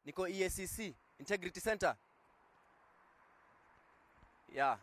Niko EACC, Integrity Center. Yeah.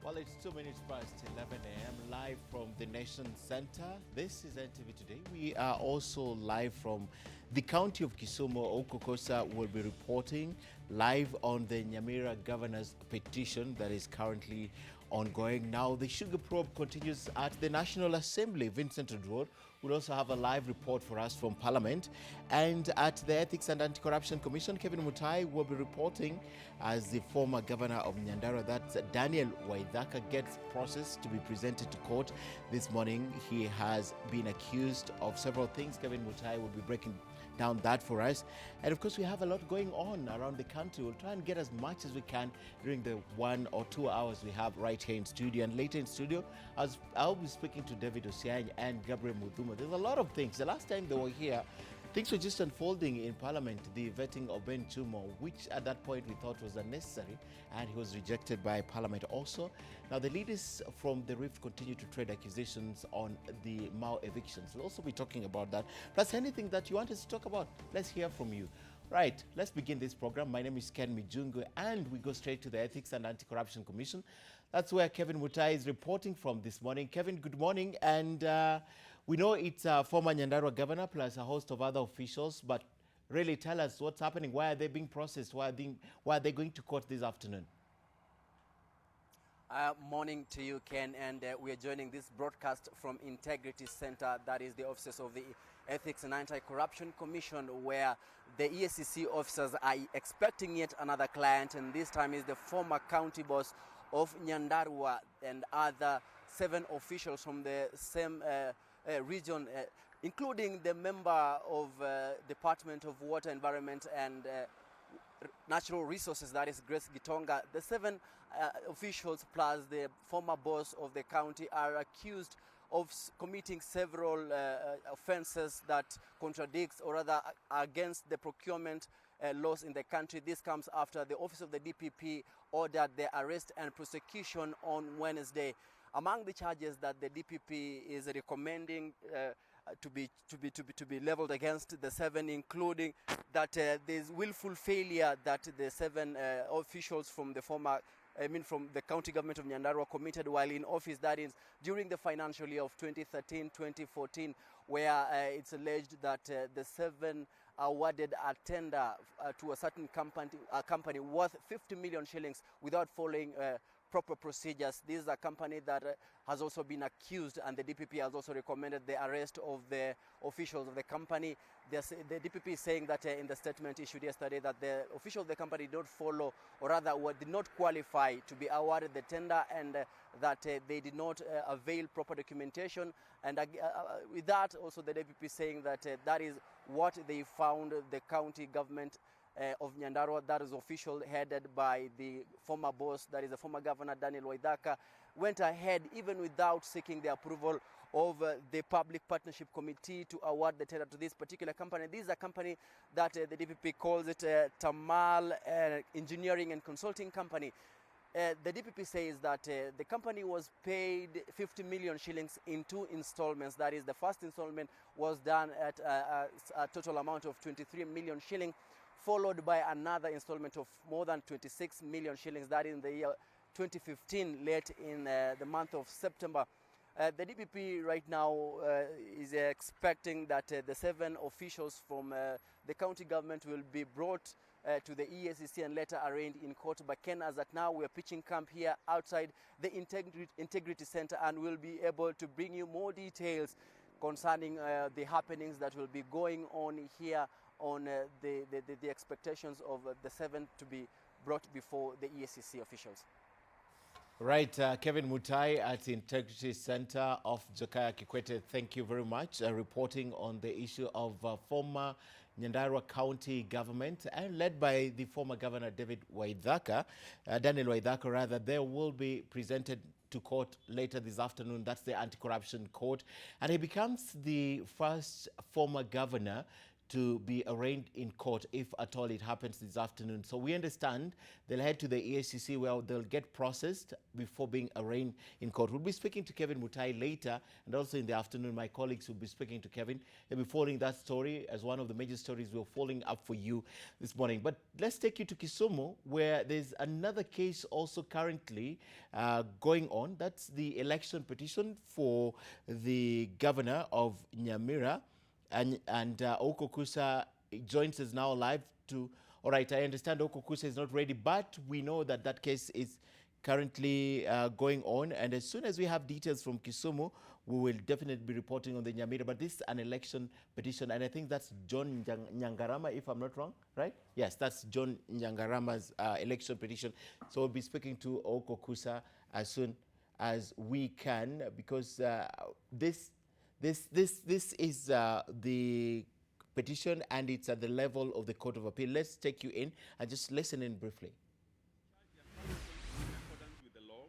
Well, it's 2 minutes past 11 a.m. live from the Nation Center. This is NTV Today. We are also live from the county of Kisumu. Okokosa will be reporting live on the Nyamira governor's petition that is currently ongoing. Now, the sugar probe continues at the National Assembly. Vincent Odwor will also have a live report for us from Parliament. And at the Ethics and Anti-Corruption Commission, Kevin Mutai will be reporting as the former governor of Nyandarua. That's Daniel Waithaka gets processed to be presented to court this morning. He has been accused of several things. Kevin Mutai will be breaking down that for us. And of course, we have a lot going on around the country. We'll try and get as much as we can during the 1 or 2 hours we have right here in studio. And later in studio, I'll be speaking to David Osiany and Gabriel Muthuma. There's a lot of things. The last time they were here, things were just unfolding in Parliament, the vetting of Ben Chumo, which at that point we thought was unnecessary, and he was rejected by Parliament also. Now, the leaders from the Rift continue to trade accusations on the Mao evictions. We'll also be talking about that. Plus, anything that you want us to talk about, let's hear from you. Right, let's begin this program. My name is Ken Mijungu, and we go straight to the Ethics and Anti-Corruption Commission. That's where Kevin Mutai is reporting from this morning. Kevin, good morning. And we know it's a former Nyandarua governor plus a host of other officials, but really tell us what's happening. Why are they being processed? Why are they going to court this afternoon? Morning to you, Ken, and we are joining this broadcast from Integrity Center, that is the offices of the Ethics and Anti-Corruption Commission, where the EACC officers are expecting yet another client, and this time is the former county boss of Nyandarua and other 7 officials from the same region, including the member of Department of Water, Environment and Natural Resources, that is Grace Gitonga. The 7 officials plus the former boss of the county are accused of committing several offenses that contradicts or rather against the procurement laws in the country. This comes after the office of the DPP ordered their arrest and prosecution on Wednesday. Among the charges that the DPP is recommending to be leveled against the 7, including that there's willful failure that the 7 officials from the from the county government of Nyandarua committed while in office, that is during the financial year of 2013-2014, where it's alleged that the 7 awarded a tender to a certain company worth 50 million shillings without following proper procedures. This is a company that has also been accused, and the DPP has also recommended the arrest of the officials of the company. The DPP is saying that in the statement issued yesterday that the officials of the company did not follow, or rather did not qualify to be awarded the tender, and that they did not avail proper documentation. And with that, also the DPP is saying that that is what they found the county government of Nyandarua, that is official headed by the former boss, that is the former governor Daniel Waithaka, went ahead even without seeking the approval of the Public Partnership Committee to award the tender to this particular company. This is a company that the DPP calls it Tamal Engineering and Consulting Company. The DPP says that the company was paid 50 million shillings in 2 installments. That is, the first installment was done at a total amount of 23 million shillings, followed by another installment of more than 26 million shillings, that in the year 2015, late in the month of September. The DPP right now is expecting that the 7 officials from the county government will be brought to the EACC and later arraigned in court. But Ken, as at now, we are pitching camp here outside the Integrity Center, and we'll be able to bring you more details concerning the happenings that will be going on here on the expectations of the 7 to be brought before the EACC officials. Right, Kevin Mutai at the Integrity Center of Jakaya Kikwete, thank you very much. Reporting on the issue of former Nyandarua County government and led by the former governor Daniel Waithaka rather, they will be presented to court later this afternoon. That's the anti-corruption court. And he becomes the first former governor to be arraigned in court, if at all it happens this afternoon. So we understand they'll head to the EACC where they'll get processed before being arraigned in court. We'll be speaking to Kevin Mutai later, and also in the afternoon, my colleagues will be speaking to Kevin. They'll be following that story as one of the major stories we're following up for you this morning. But let's take you to Kisumu, where there's another case also currently going on. That's the election petition for the governor of Nyamira. And Oko Kusa joins us now live to... All right, I understand Oko Kusa is not ready, but we know that that case is currently going on. And as soon as we have details from Kisumu, we will definitely be reporting on the Nyamira. But this is an election petition, and I think that's John Nyangarama, if I'm not wrong, right? Yes, that's John Nyangarama's election petition. So we'll be speaking to Oko Kusa as soon as we can, because this is the petition, and it's at the level of the Court of Appeal. Let's take you in and just listen in briefly. In accordance with the law,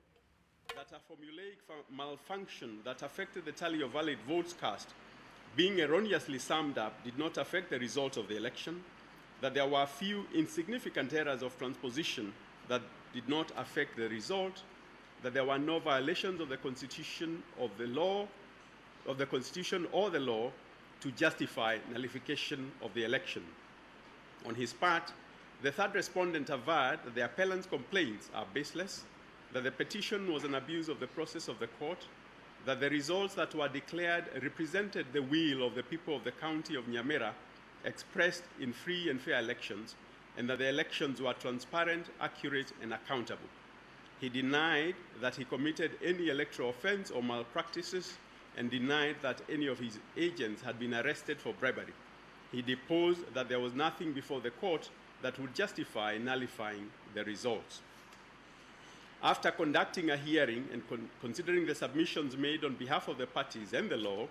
that a formulaic malfunction that affected the tally of valid votes cast, being erroneously summed up, did not affect the result of the election, that there were a few insignificant errors of transposition that did not affect the result, that there were no violations of the Constitution or the law or the law to justify nullification of the election. On his part, the third respondent averred that the appellant's complaints are baseless, that the petition was an abuse of the process of the court, that the results that were declared represented the will of the people of the county of Nyamira expressed in free and fair elections, and that the elections were transparent, accurate, and accountable. He denied that he committed any electoral offense or malpractices, and denied that any of his agents had been arrested for bribery. He deposed that there was nothing before the court that would justify nullifying the results. After conducting a hearing and considering the submissions made on behalf of the parties and the law,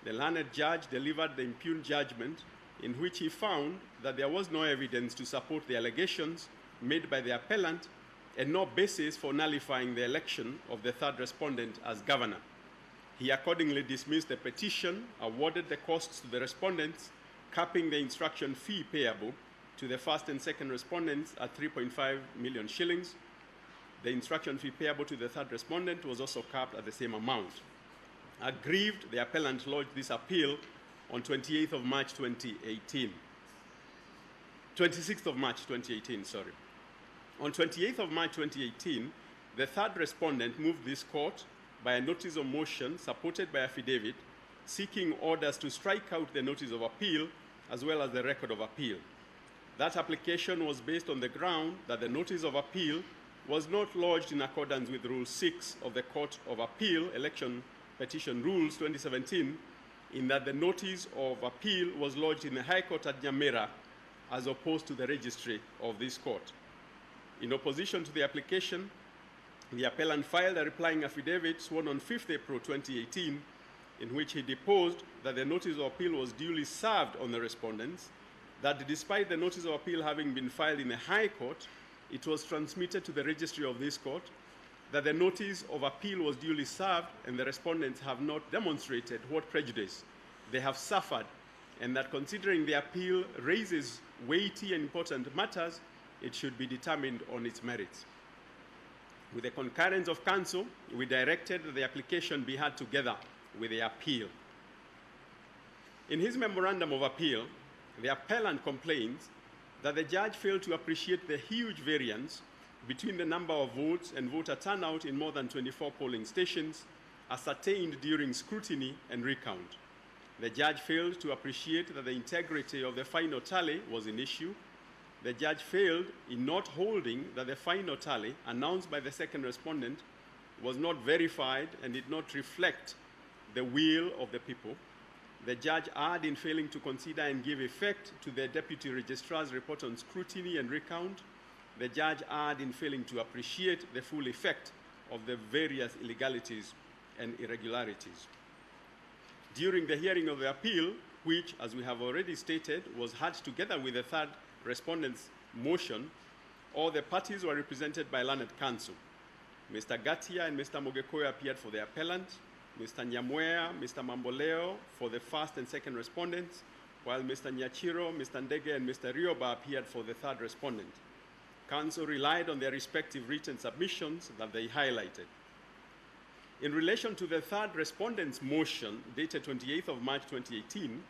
the learned judge delivered the impugned judgment, in which he found that there was no evidence to support the allegations made by the appellant and no basis for nullifying the election of the third respondent as governor. He accordingly dismissed the petition, awarded the costs to the respondents, capping the instruction fee payable to the first and second respondents at 3.5 million shillings. The instruction fee payable to the third respondent was also capped at the same amount. Aggrieved, the appellant lodged this appeal on 28th of March 2018. 26th of March 2018, sorry. On 28th of March 2018, the third respondent moved this court by a notice of motion supported by affidavit, seeking orders to strike out the notice of appeal as well as the record of appeal. That application was based on the ground that the notice of appeal was not lodged in accordance with Rule 6 of the Court of Appeal Election Petition Rules 2017, in that the notice of appeal was lodged in the High Court at Nyamira as opposed to the registry of this court. In opposition to the application, the appellant filed a replying affidavit sworn on 5th April 2018, in which he deposed that the notice of appeal was duly served on the respondents, that despite the notice of appeal having been filed in the High Court, it was transmitted to the registry of this court, that the notice of appeal was duly served, and the respondents have not demonstrated what prejudice they have suffered, and that considering the appeal raises weighty and important matters, it should be determined on its merits. With the concurrence of counsel, we directed that the application be heard together with the appeal. In his memorandum of appeal, the appellant complains that the judge failed to appreciate the huge variance between the number of votes and voter turnout in more than 24 polling stations ascertained during scrutiny and recount. The judge failed to appreciate that the integrity of the final tally was an issue. The judge failed in not holding that the final tally announced by the second respondent was not verified and did not reflect the will of the people. The judge erred in failing to consider and give effect to the Deputy Registrar's report on scrutiny and recount. The judge erred in failing to appreciate the full effect of the various illegalities and irregularities. During the hearing of the appeal, which, as we have already stated, was heard together with the third respondent's motion, all the parties were represented by learned counsel. Mr. Gatia and Mr. Mogekoyo appeared for the appellant, Mr. Nyamwea, Mr. Mamboleo for the first and second respondents, while Mr. Nyachiro, Mr. Ndege, and Mr. Rioba appeared for the third respondent. Counsel relied on their respective written submissions that they highlighted. In relation to the third respondent's motion, dated 28th of March 2018,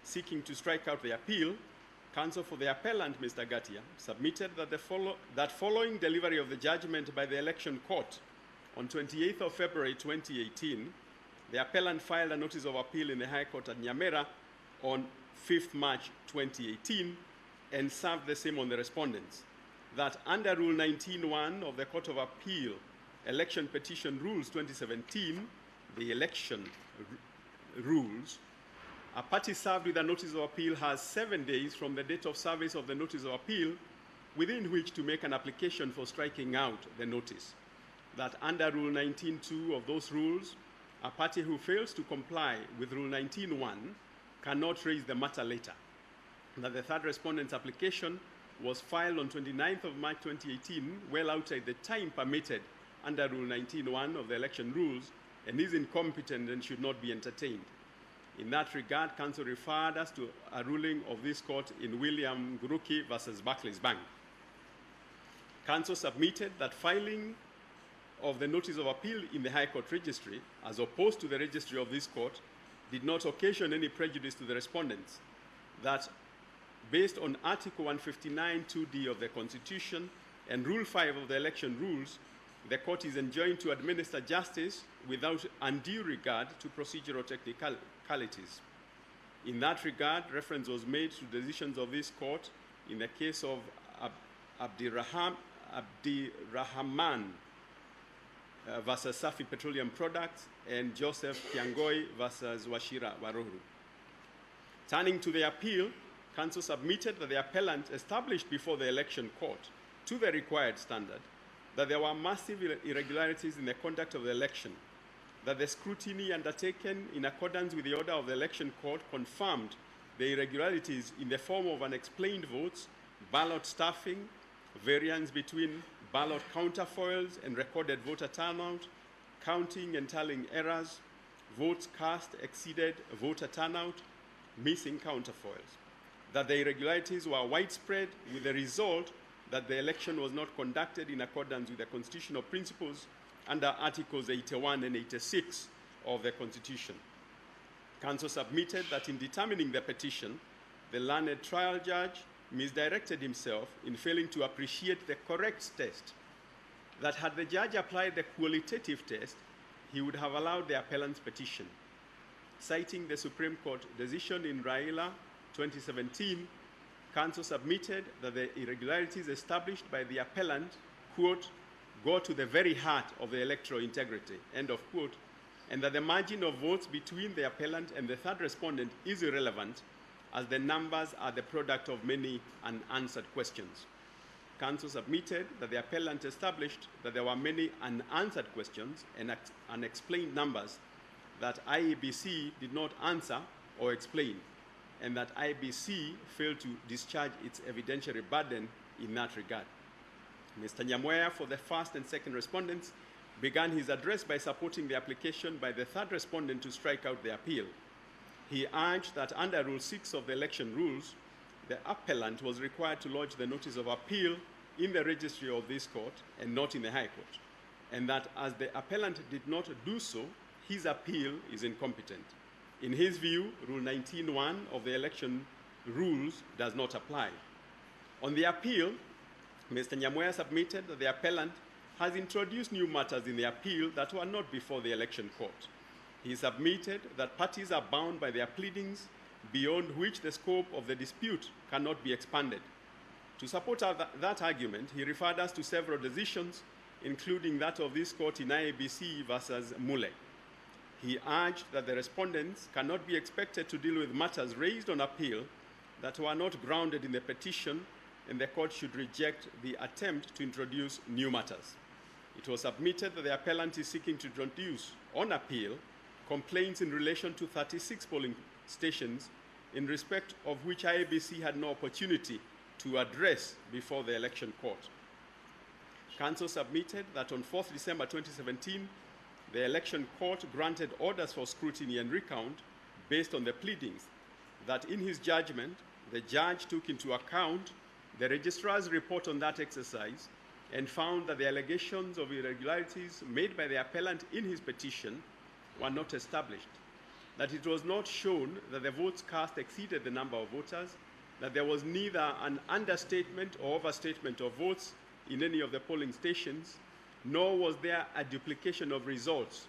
seeking to strike out the appeal, counsel for the appellant, Mr. Gatia, submitted that following delivery of the judgment by the election court on 28th of February 2018, the appellant filed a notice of appeal in the High Court at Nyamira on 5th March 2018 and served the same on the respondents. That under Rule 19.1 of the Court of Appeal, Election Petition Rules 2017, the election rules, a party served with a notice of appeal has 7 days from the date of service of the notice of appeal within which to make an application for striking out the notice. That under Rule 19.2 of those rules, a party who fails to comply with Rule 19.1 cannot raise the matter later. That the third respondent's application was filed on 29th of March 2018, well outside the time permitted under Rule 19.1 of the election rules, and is incompetent and should not be entertained. In that regard, counsel referred us to a ruling of this court in William Nguruki versus Barclays Bank. Counsel submitted that filing of the notice of appeal in the High Court registry, as opposed to the registry of this court, did not occasion any prejudice to the respondents. That based on Article 159 2D of the Constitution and Rule 5 of the election rules, the court is enjoined to administer justice without undue regard to procedural technicalities. In that regard, reference was made to decisions of this court in the case of Abdirahman versus Safi Petroleum Products and Joseph Kiangoi versus Washira Waruru. Turning to the appeal, counsel submitted that the appellant established before the election court, to the required standard, that there were massive irregularities in the conduct of the election, that the scrutiny undertaken in accordance with the order of the election court confirmed the irregularities in the form of unexplained votes, ballot stuffing, variance between ballot counterfoils and recorded voter turnout, counting and tallying errors, votes cast exceeded voter turnout, missing counterfoils, that the irregularities were widespread with the result that the election was not conducted in accordance with the constitutional principles under Articles 81 and 86 of the Constitution. Counsel submitted that in determining the petition, the learned trial judge misdirected himself in failing to appreciate the correct test, that had the judge applied the qualitative test, he would have allowed the appellant's petition. Citing the Supreme Court decision in Raila 2017, counsel submitted that the irregularities established by the appellant, quote, go to the very heart of the electoral integrity, end of quote, and that the margin of votes between the appellant and the third respondent is irrelevant, as the numbers are the product of many unanswered questions. Counsel submitted that the appellant established that there were many unanswered questions and unexplained numbers that IEBC did not answer or explain, and that IBC failed to discharge its evidentiary burden in that regard. Mr. Nyamwea, for the first and second respondents, began his address by supporting the application by the third respondent to strike out the appeal. He urged that under Rule 6 of the election rules, the appellant was required to lodge the notice of appeal in the registry of this court and not in the High Court, and that as the appellant did not do so, his appeal is incompetent. In his view, Rule 19.1 of the election rules does not apply. On the appeal, Mr. Nyamwea submitted that the appellant has introduced new matters in the appeal that were not before the election court. He submitted that parties are bound by their pleadings, beyond which the scope of the dispute cannot be expanded. To support that argument, he referred us to several decisions, including that of this court in IABC versus Mule. He urged that the respondents cannot be expected to deal with matters raised on appeal that were not grounded in the petition, and the court should reject the attempt to introduce new matters. It was submitted that the appellant is seeking to introduce, on appeal, complaints in relation to 36 polling stations in respect of which IABC had no opportunity to address before the election court. Council submitted that on 4th December 2017, the election court granted orders for scrutiny and recount based on the pleadings, that in his judgment, the judge took into account the registrar's report on that exercise and found that the allegations of irregularities made by the appellant in his petition were not established, that it was not shown that the votes cast exceeded the number of voters, that there was neither an understatement or overstatement of votes in any of the polling stations, nor was there a duplication of results,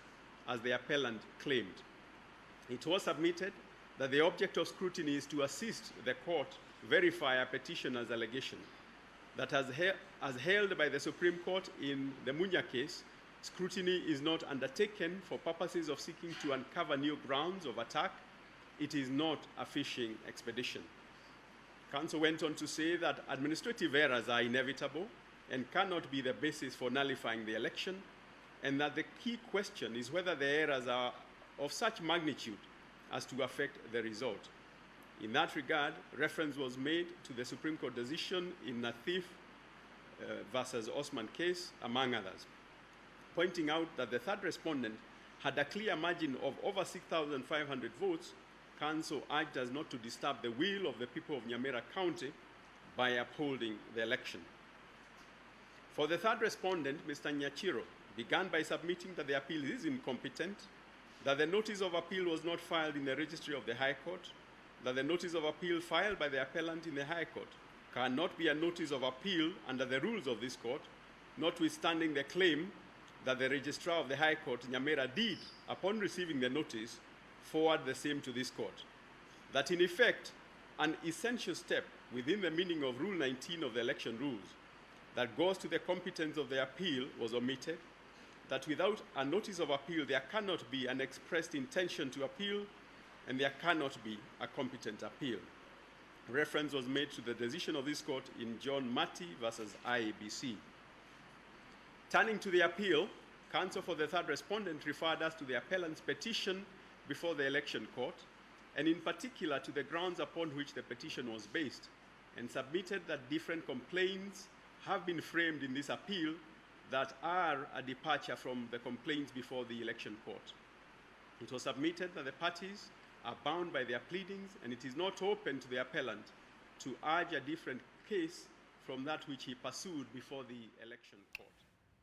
as the appellant claimed. It was submitted that the object of scrutiny is to assist the court verify a petitioner's allegation, that as held by the Supreme Court in the Munya case, scrutiny is not undertaken for purposes of seeking to uncover new grounds of attack. It is not a fishing expedition. Counsel went on to say that administrative errors are inevitable and cannot be the basis for nullifying the election, and that the key question is whether the errors are of such magnitude as to affect the result. In that regard, reference was made to the Supreme Court decision in Nathif versus Osman case, among others, pointing out that the third respondent had a clear margin of over 6,500 votes. Council urged us not to disturb the will of the people of Nyamira County by upholding the election. For the third respondent, Mr. Nyachiro, began by submitting that the appeal is incompetent, that the notice of appeal was not filed in the registry of the High Court, that the notice of appeal filed by the appellant in the High Court cannot be a notice of appeal under the rules of this court, notwithstanding the claim that the registrar of the High Court, Nyamira, did, upon receiving the notice, forward the same to this court. That in effect, an essential step within the meaning of Rule 19 of the election rules that goes to the competence of the appeal was omitted, that without a notice of appeal there cannot be an expressed intention to appeal, and there cannot be a competent appeal. Reference was made to the decision of this court in John Matti versus IEBC. Turning to the appeal, counsel for the third respondent referred us to the appellant's petition before the election court, and in particular to the grounds upon which the petition was based, and submitted that different complaints have been framed in this appeal that are a departure from the complaints before the election court. It was submitted that the parties are bound by their pleadings, and it is not open to the appellant to urge a different case from that which he pursued before the election court.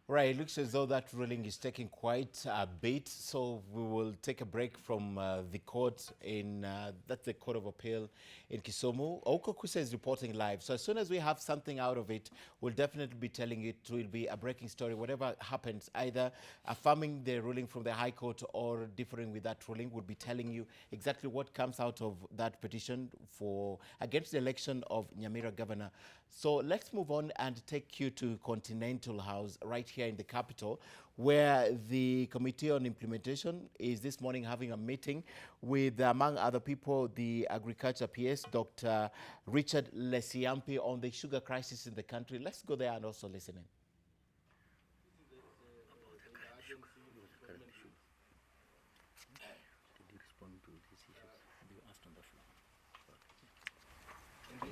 Right, it looks as though that ruling is taking quite a bit, so we will take a break from the court in, that's the Court of Appeal in Kisumu. Okukusa is reporting live, so as soon as we have something out of it, we'll definitely be telling it. It will be a breaking story, whatever happens, either affirming the ruling from the High Court or differing with that ruling. We'll be telling you exactly what comes out of that petition for against the election of Nyamira governor. So let's move on and take you to Continental House right here in the capital, where the Committee on Implementation is this morning having a meeting with, among other people, the Agriculture PS, Dr. Richard Lesiampi, on the sugar crisis in the country. Let's go there and also listen in. We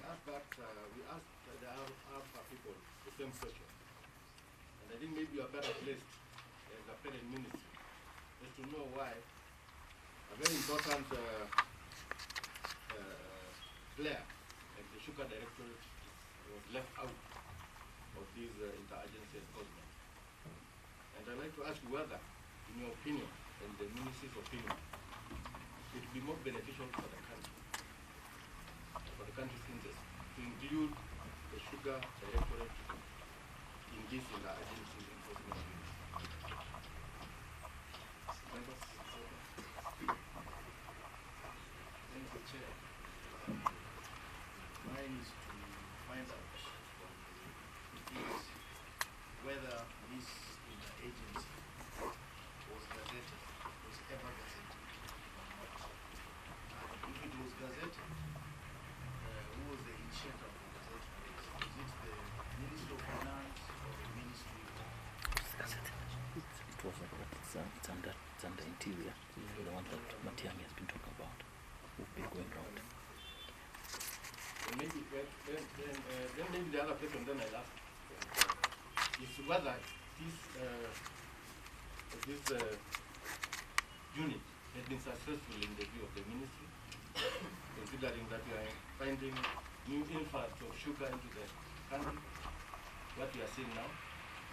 asked the Alpha people the same question. And I think maybe you are better placed as a parent ministry just to know why a very important player like the Sugar Directorate was left out of this interagency enforcement. And I'd like to ask you whether, in your opinion, and the ministry's opinion, it would be more beneficial for the country's interest, to include the Sugar Directorate in this interagency enforcement unit. Members? Thank you, Chair. Mine is to find out from the police whether this interagency was gazetted, was ever gazetted or not. And if it was gazetted, who was the initiator of the gazetting? Is it the Ministry of Finance or the Ministry of... It was it's under Interior, the one that Matiang'i has been talking about. We've been going round. Maybe then maybe the other person then I'll ask. is whether this unit has been successful in the view of the ministry, considering that we are finding new influx of sugar into the country. What we are seeing now,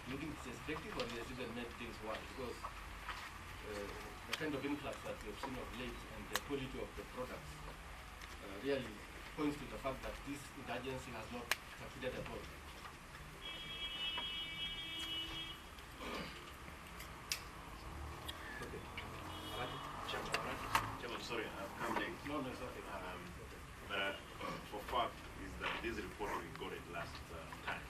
do you think it's effective, or has even made things worse? Because the kind of influx that we have seen of late and the quality of the products really points to the fact that this agency has not succeeded at all. Chairman, sorry, I've come late. No, it's okay. But for fact is that this report we got it last time.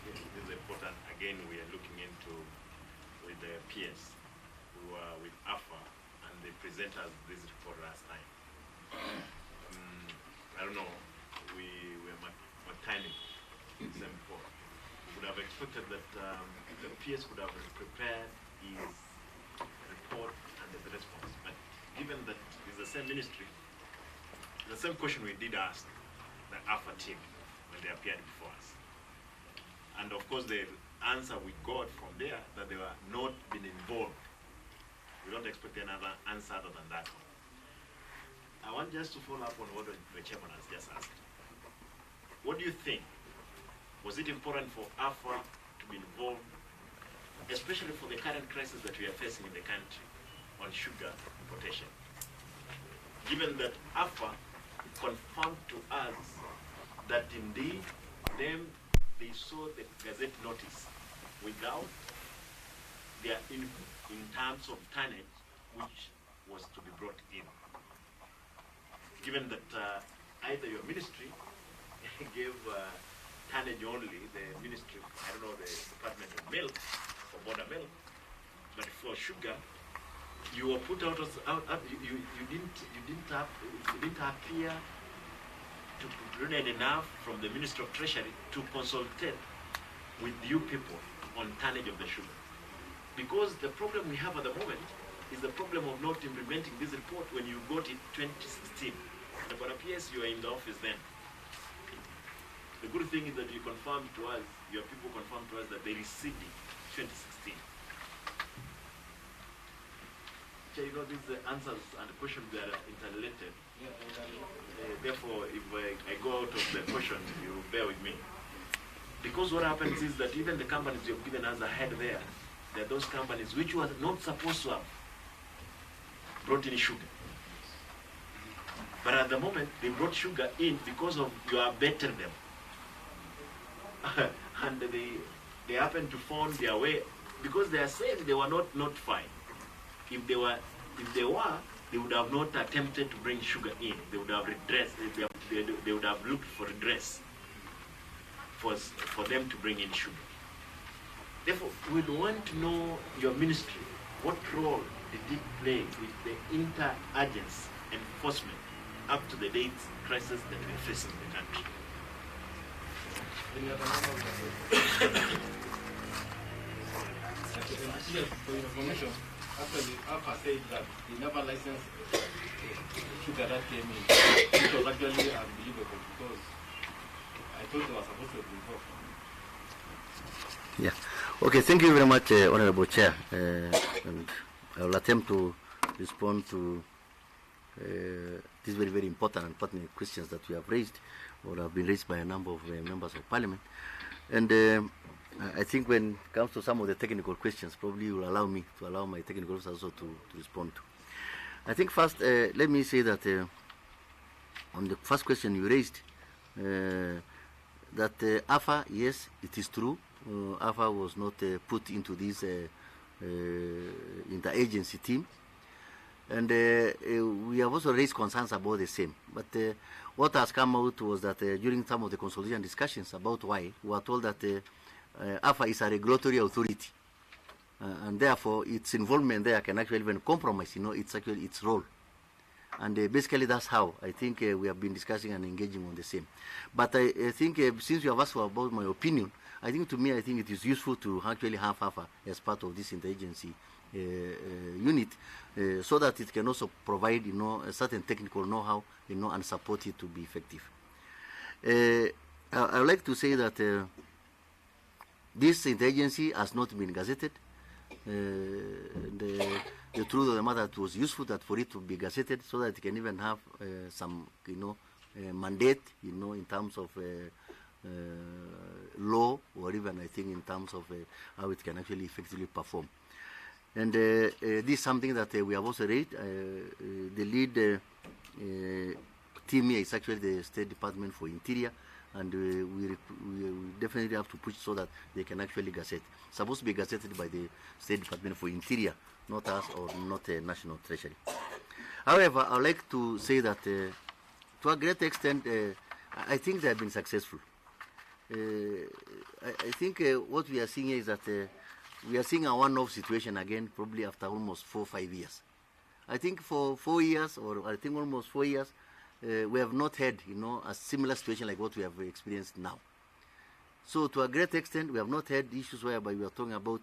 This is important. Again, we are looking into with the PS, who were with AFA, and they presented us this report last time. I don't know, we were timing the same report. We would have expected that the PS would have prepared his report and the response. But given that it's the same ministry, the same question we did ask the AFA team when they appeared before us. And of course the answer we got from there that they were not been involved. We don't expect another answer other than that one. I want just to follow up on what the chairman has just asked. What do you think? Was it important for AFA to be involved, especially for the current crisis that we are facing in the country on sugar importation? Given that AFA confirmed to us that indeed they saw the Gazette notice without their input in terms of tonnage which was to be brought in. Given that either your ministry gave tonnage only, the ministry, I don't know, the Department of Milk, for border milk, but for sugar, you were put out of, you didn't appear to provide enough from the Ministry of Treasury to consultate with you people on tonnage of the sugar. Because the problem we have at the moment is the problem of not implementing this report when you got it 2016. But appears you are in the office then. The good thing is that you confirmed to us, your people confirmed to us that they received it 2016. So you know, these answers and questions that are interrelated. Therefore, if I go out of the question, you bear with me. Because what happens is that even the companies you've given us ahead there are those companies which were not supposed to have brought in sugar. But at the moment, they brought sugar in because of you are bettering them. And they happen to find their way, because they are saying they were not notified. If they were, they would have not attempted to bring sugar in. They would have redressed, they would have looked for redress for them to bring in sugar. Therefore, we want to know your ministry, what role did it play with the inter-agency enforcement up to the date crisis that we are facing in the country? Any other for information, actually, AFA said that they never licensed sugar that came in. It was actually unbelievable because I thought they were supposed to be involved. Yeah. Okay, thank you very much, Honorable Chair. And I will attempt to respond to these very, very important and pertinent questions that we have raised, or have been raised by a number of members of Parliament. And I think when it comes to some of the technical questions, probably you will allow me to allow my technical officers also to respond to. I think first, let me say that on the first question you raised, that AFA, yes, it is true, AFA was not put into this interagency team. And we have also raised concerns about the same. But what has come out was that during some of the consultation discussions about why, we were told that AFA is a regulatory authority. And therefore, its involvement there can actually even compromise, it's actually its role. And basically that's how I think we have been discussing and engaging on the same. But I think since you have asked about my opinion, I think to me, I think it is useful to actually have AFA as part of this interagency unit, so that it can also provide, a certain technical know-how, and support it to be effective. I would like to say that This interagency has not been gazetted. The truth of the matter, it was useful that for it to be gazetted so that it can even have some, mandate, in terms of law, or even I think in terms of how it can actually effectively perform. And this is something that we have also read. The lead team here is actually the State Department for Interior, and we definitely have to push so that they can actually gazette. Supposed to be gazetted by the State Department for Interior, not us or not the National Treasury. However, I would like to say that to a great extent, I think they have been successful. I think what we are seeing here is that we are seeing a one-off situation again, probably after almost 4 or 5 years. I think for 4 years, or I think almost 4 years, we have not had, a similar situation like what we have experienced now. So to a great extent, we have not had issues whereby we are talking about,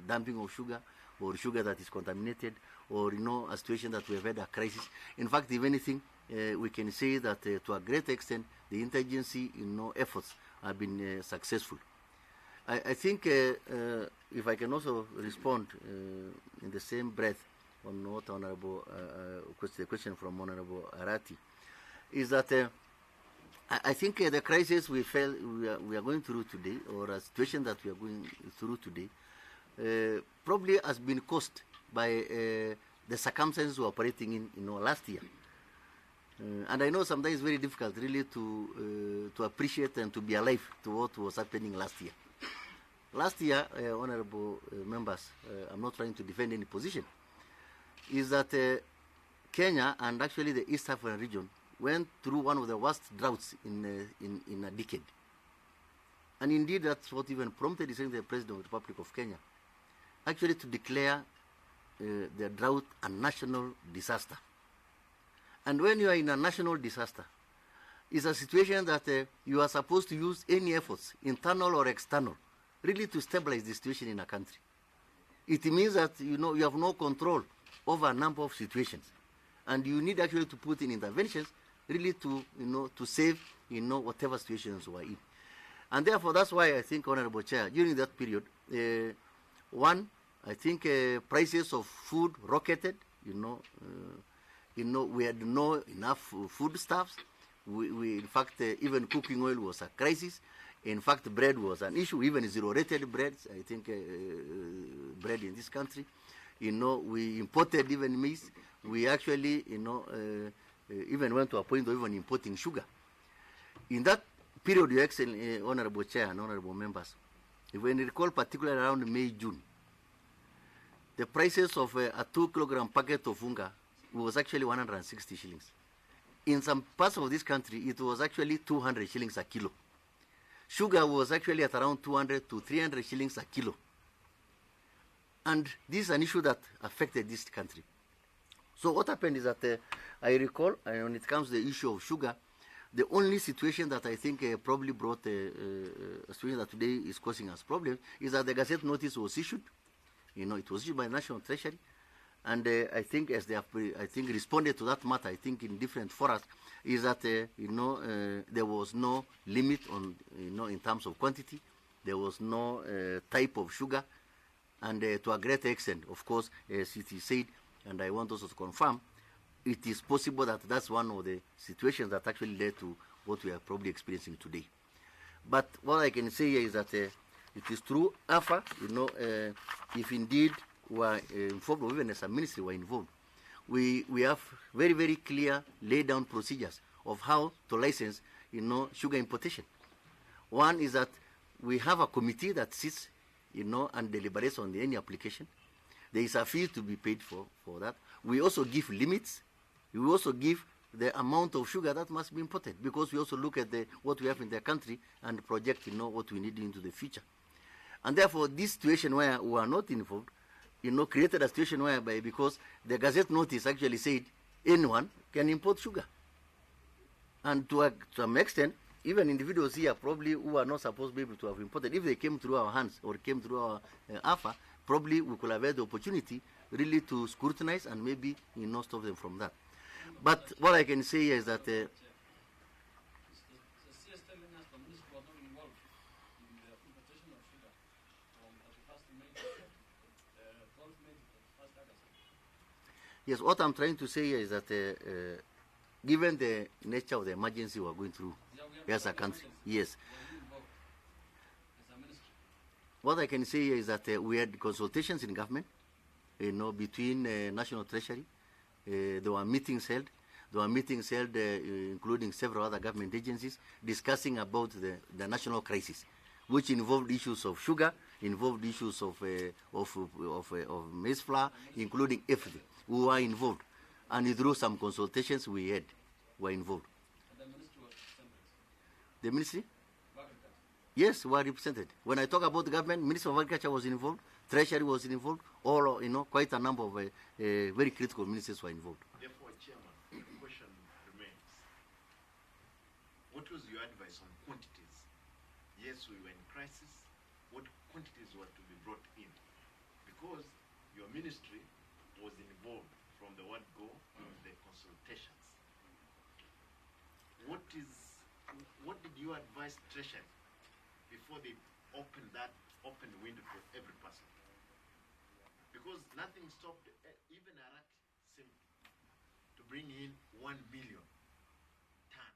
dumping of sugar, or sugar that is contaminated, or, a situation that we have had a crisis. In fact, if anything, we can say that to a great extent, the interagency, efforts have been successful. I think if I can also respond in the same breath on what Honorable the question from Honorable Arati, is that I think the crisis we are going through today, or a situation that we are going through today, probably has been caused by the circumstances we were operating in last year. And I know sometimes it's very difficult really to appreciate and to be alive to what was happening last year. Last year, honorable members, I'm not trying to defend any position, is that Kenya and actually the East African region went through one of the worst droughts in a decade. And indeed, that's what even prompted the President of the Republic of Kenya actually to declare the drought a national disaster. And when you are in a national disaster, it's a situation that you are supposed to use any efforts, internal or external, really to stabilize the situation in a country. It means that you have no control over a number of situations, and you need actually to put in interventions really to save whatever situations we are in. And therefore, that's why I think, Honorable Chair, during that period, I think prices of food rocketed. We had no enough foodstuffs. In fact, even cooking oil was a crisis. In fact, bread was an issue, even zero-rated breads, I think, bread in this country. We imported even maize. We actually, even went to a point of even importing sugar. In that period, Your Excellency, Honorable Chair and Honorable Members, if we recall particularly around May, June, the prices of a 2-kilogram packet of unga was actually 160 shillings. In some parts of this country, it was actually 200 shillings a kilo. Sugar was actually at around 200 to 300 shillings a kilo. And this is an issue that affected this country. So what happened is that I recall, when it comes to the issue of sugar, the only situation that I think probably brought a situation that today is causing us problems is that the Gazette notice was issued. It was issued by the National Treasury. And I think as they have, responded to that matter, I think in different forums, is that, there was no limit on, in terms of quantity. There was no type of sugar. And to a great extent, of course, as it is said, and I want also to confirm, it is possible that that's one of the situations that actually led to what we are probably experiencing today. But what I can say here is that it is true, AFA, if indeed we are involved, or even as a ministry we are involved, we have very, very clear laid down procedures of how to license, sugar importation. One is that we have a committee that sits, and deliberates on any application. There is a fee to be paid for that. We also give limits. We also give the amount of sugar that must be imported, because we also look at what we have in the country and project, what we need into the future. And therefore, this situation where we are not involved, created a situation whereby, because the Gazette notice actually said anyone can import sugar. And to some extent, even individuals here probably who are not supposed to be able to have imported, if they came through our hands or came through our AFA, probably we could have had the opportunity really to scrutinize and maybe stop them from that. But what I can say is that Yes, what I'm trying to say here is that given the nature of the emergency we're going through as a country, yes. What I can say here is that we had consultations in government, between National Treasury. There were meetings held. There were meetings held, including several other government agencies, discussing about the national crisis, which involved issues of sugar, involved issues of maize flour, including everything. We were involved, and through some consultations we were involved. The ministry? Yes, we are represented. When I talk about the government, Minister of Agriculture was involved, Treasury was involved, all, quite a number of very critical ministers were involved. Therefore, Chairman, the question remains, what was your advice on quantities? Yes, we were in crisis. What quantities were to be brought in? Because your ministry was involved from the word go in the consultations. What did you advise Treasury before they opened the window to every person? Because nothing stopped even Iraq seemed to bring in 1 million tons.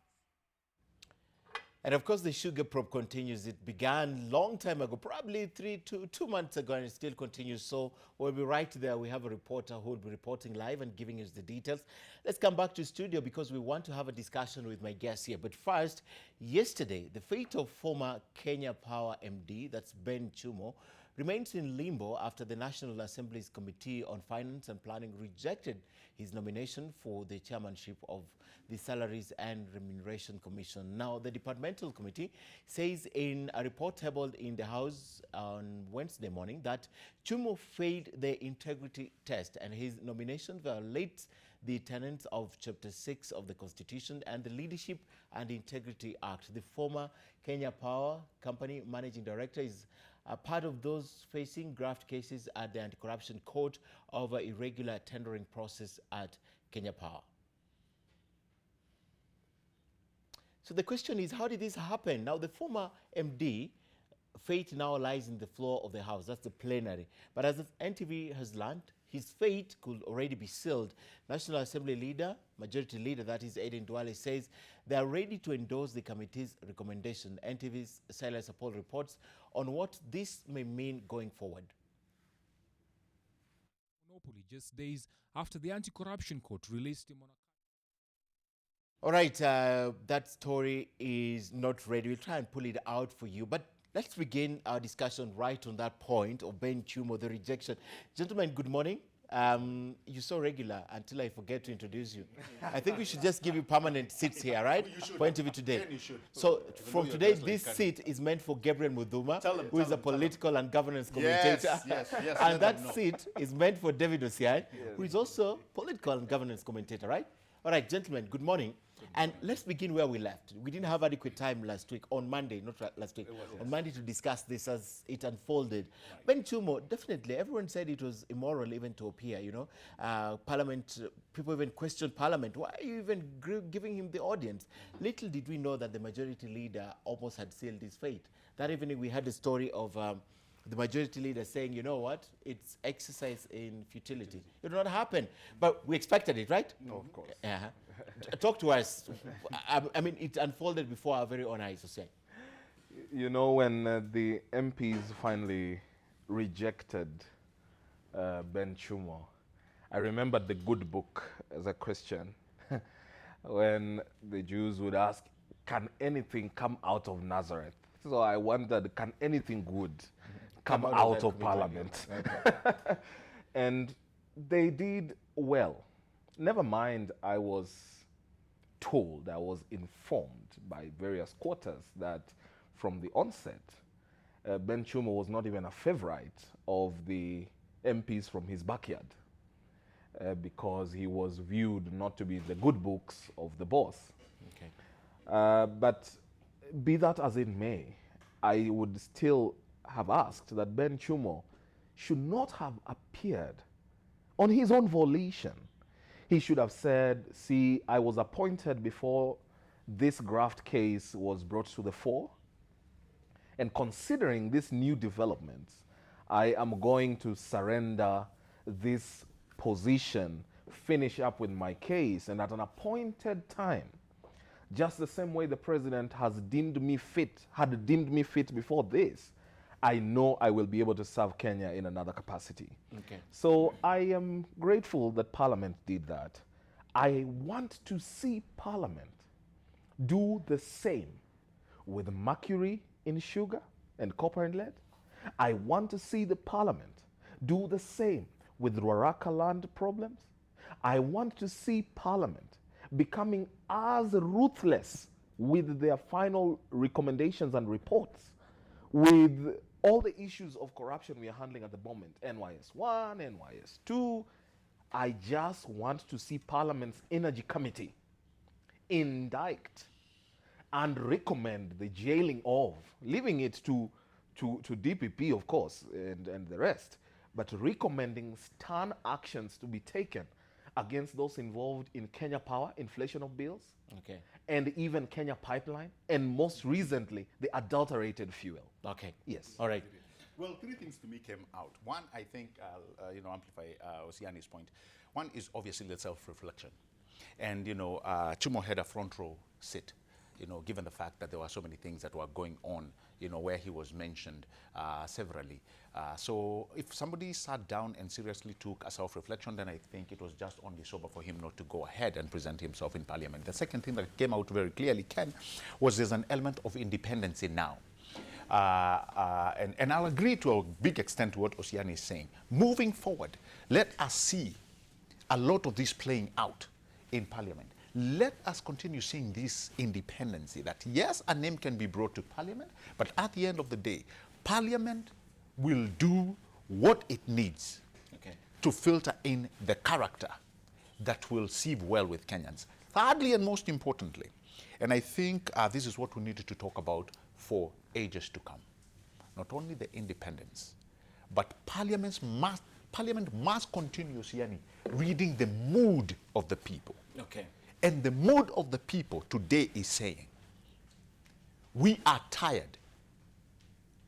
And of course, the sugar probe continues. It began long time ago, probably 2 months ago, and it still continues. So we'll be right there. We have a reporter who will be reporting live and giving us the details. Let's come back to studio because we want to have a discussion with my guests here. But first, yesterday, the fate of former Kenya Power MD, that's Ben Chumo, remains in limbo after the National Assembly's Committee on Finance and Planning rejected his nomination for the chairmanship of the Salaries and Remuneration Commission. Now, the departmental committee says in a report tabled in the House on Wednesday morning that Chumo failed the integrity test and his nomination violates the tenets of Chapter 6 of the Constitution and the Leadership and Integrity Act. The former Kenya Power Company Managing Director is a part of those facing graft cases at the Anti-Corruption Court over irregular tendering process at Kenya Power. So the question is, how did this happen? Now, the former MD, fate now lies in the floor of the House. That's the plenary. But as NTV has learned, his fate could already be sealed. National Assembly leader, Majority Leader, that is Aden Duale, says they are ready to endorse the committee's recommendation. NTV's Silas Apol reports on what this may mean going forward. Monopoly just days after the Anti-Corruption Court released him on a... All right, that story is not ready. We'll try and pull it out for you. But let's begin our discussion right on that point of Ben Chumo, the rejection. Gentlemen, good morning. You're so regular until I forget to introduce you. I think we should just give you permanent seats here, right? For interview today. You should. So from today, this seat is meant for Gabriel Muthuma, who is a political and governance commentator. Yes. And that seat is meant for David Osiany, who is also political and governance commentator, right? All right, gentlemen, good morning. And let's begin where we left. We didn't have adequate time last week, on Monday, not last week, on Monday to discuss this as it unfolded. Right. Ben Chumo, definitely, everyone said it was immoral even to appear, Parliament, people even questioned Parliament. Why are you even giving him the audience? Little did we know that the Majority Leader almost had sealed his fate. That evening we had the story of the Majority Leader saying, you know what, it's exercise in futility. It did not happen, but we expected it, right? No, of course. Talk to us. I mean, it unfolded before our very own eyes, Osiany. You know, when the MPs finally rejected Ben Chumo, I remembered the good book as a Christian when the Jews would ask, can anything come out of Nazareth? So I wondered, can anything good come out of Parliament? Okay. And they did well. Never mind, I was told, I was informed by various quarters that from the onset, Ben Chumo was not even a favorite of the MPs from his backyard because he was viewed not to be the good books of the boss. Okay. But be that as it may, I would still have asked that Ben Chumo should not have appeared on his own volition. He should have said, see, I was appointed before this graft case was brought to the fore. And considering these new developments, I am going to surrender this position, finish up with my case, and at an appointed time, just the same way the president had deemed me fit before this, I know I will be able to serve Kenya in another capacity. Okay. So I am grateful that Parliament did that. I want to see Parliament do the same with mercury in sugar and copper and lead. I want to see the Parliament do the same with Ruaraka land problems. I want to see Parliament becoming as ruthless with their final recommendations and reports with all the issues of corruption we are handling at the moment, NYS 1, NYS 2. I just want to see Parliament's Energy Committee indict and recommend the jailing of, leaving it to DPP, of course, and the rest, but recommending stern actions to be taken against those involved in Kenya Power, inflation of bills, Okay. and even Kenya Pipeline, and most recently, the adulterated fuel. Okay. Yes. All right. Well, three things to me came out. One, I think I'll amplify Osiany's point. One is obviously the self-reflection. And, Chumo had a front row seat, given the fact that there were so many things that were going on, where he was mentioned severally. So if somebody sat down and seriously took a self-reflection, then I think it was just only sober for him not to go ahead and present himself in Parliament. The second thing that came out very clearly, Ken, was there's an element of independency now. And I'll agree to a big extent to what Osiany is saying. Moving forward, let us see a lot of this playing out in Parliament. Let us continue seeing this independency, that yes, a name can be brought to Parliament, but at the end of the day, Parliament will do what it needs to filter in the character that will sieve well with Kenyans. Thirdly, and most importantly, and I think this is what we need to talk about for ages to come, not only the independence, but Parliament must continue, Osiany, reading the mood of the people. Okay. And the mood of the people today is saying, we are tired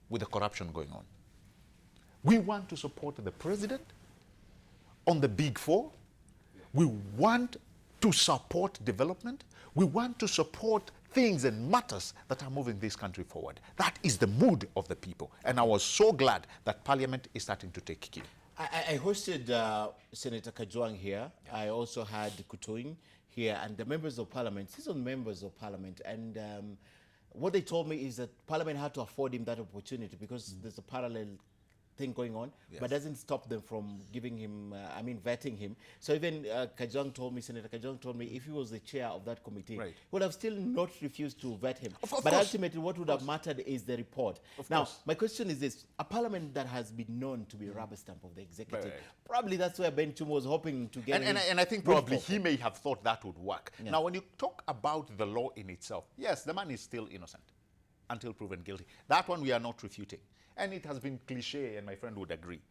with the corruption going on. We want to support the president on the big four. We want to support development. We want to support things and matters that are moving this country forward. That is the mood of the people. And I was so glad that Parliament is starting to take key. I hosted Senator Kajwang here. I also had Kutoing here, and the members of Parliament, seasoned members of Parliament, and what they told me is that Parliament had to afford him that opportunity because there's a parallel thing going on, but doesn't stop them from giving him, vetting him. So even Senator Kajwang told me if he was the chair of that committee, he would have still not refused to vet him. But ultimately what would have mattered is the report. Now, my question is this, a Parliament that has been known to be a rubber stamp of the executive, probably that's where Ben Chumo was hoping to get and I think probably he may have thought that would work. Yeah. Now, when you talk about the law in itself, yes, the man is still innocent until proven guilty. That one we are not refuting. And it has been cliche, and my friend would agree.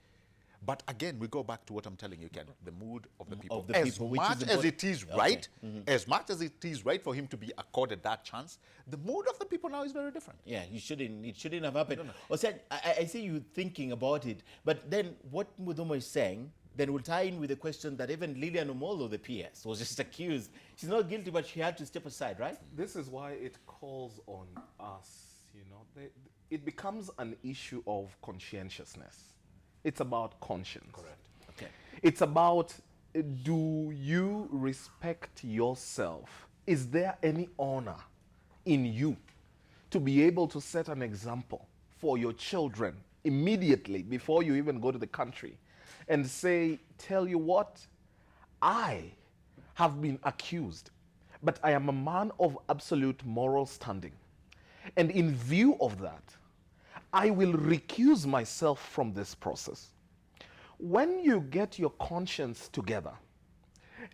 But again, we go back to what I'm telling you, Ken, the mood of the people. As much as it is right, as much as it is right for him to be accorded that chance, the mood of the people now is very different. Yeah, it shouldn't have happened. Osiany, I see you thinking about it, but then what Muthuma is saying then will tie in with the question that even Lilian Omolo, the PS, was just accused. She's not guilty, but she had to step aside, right? This is why it calls on us, it becomes an issue of conscientiousness. It's about conscience. Correct. Okay. It's about, do you respect yourself? Is there any honor in you to be able to set an example for your children immediately before you even go to the country and say, tell you what, I have been accused, but I am a man of absolute moral standing. And in view of that, I will recuse myself from this process. When you get your conscience together,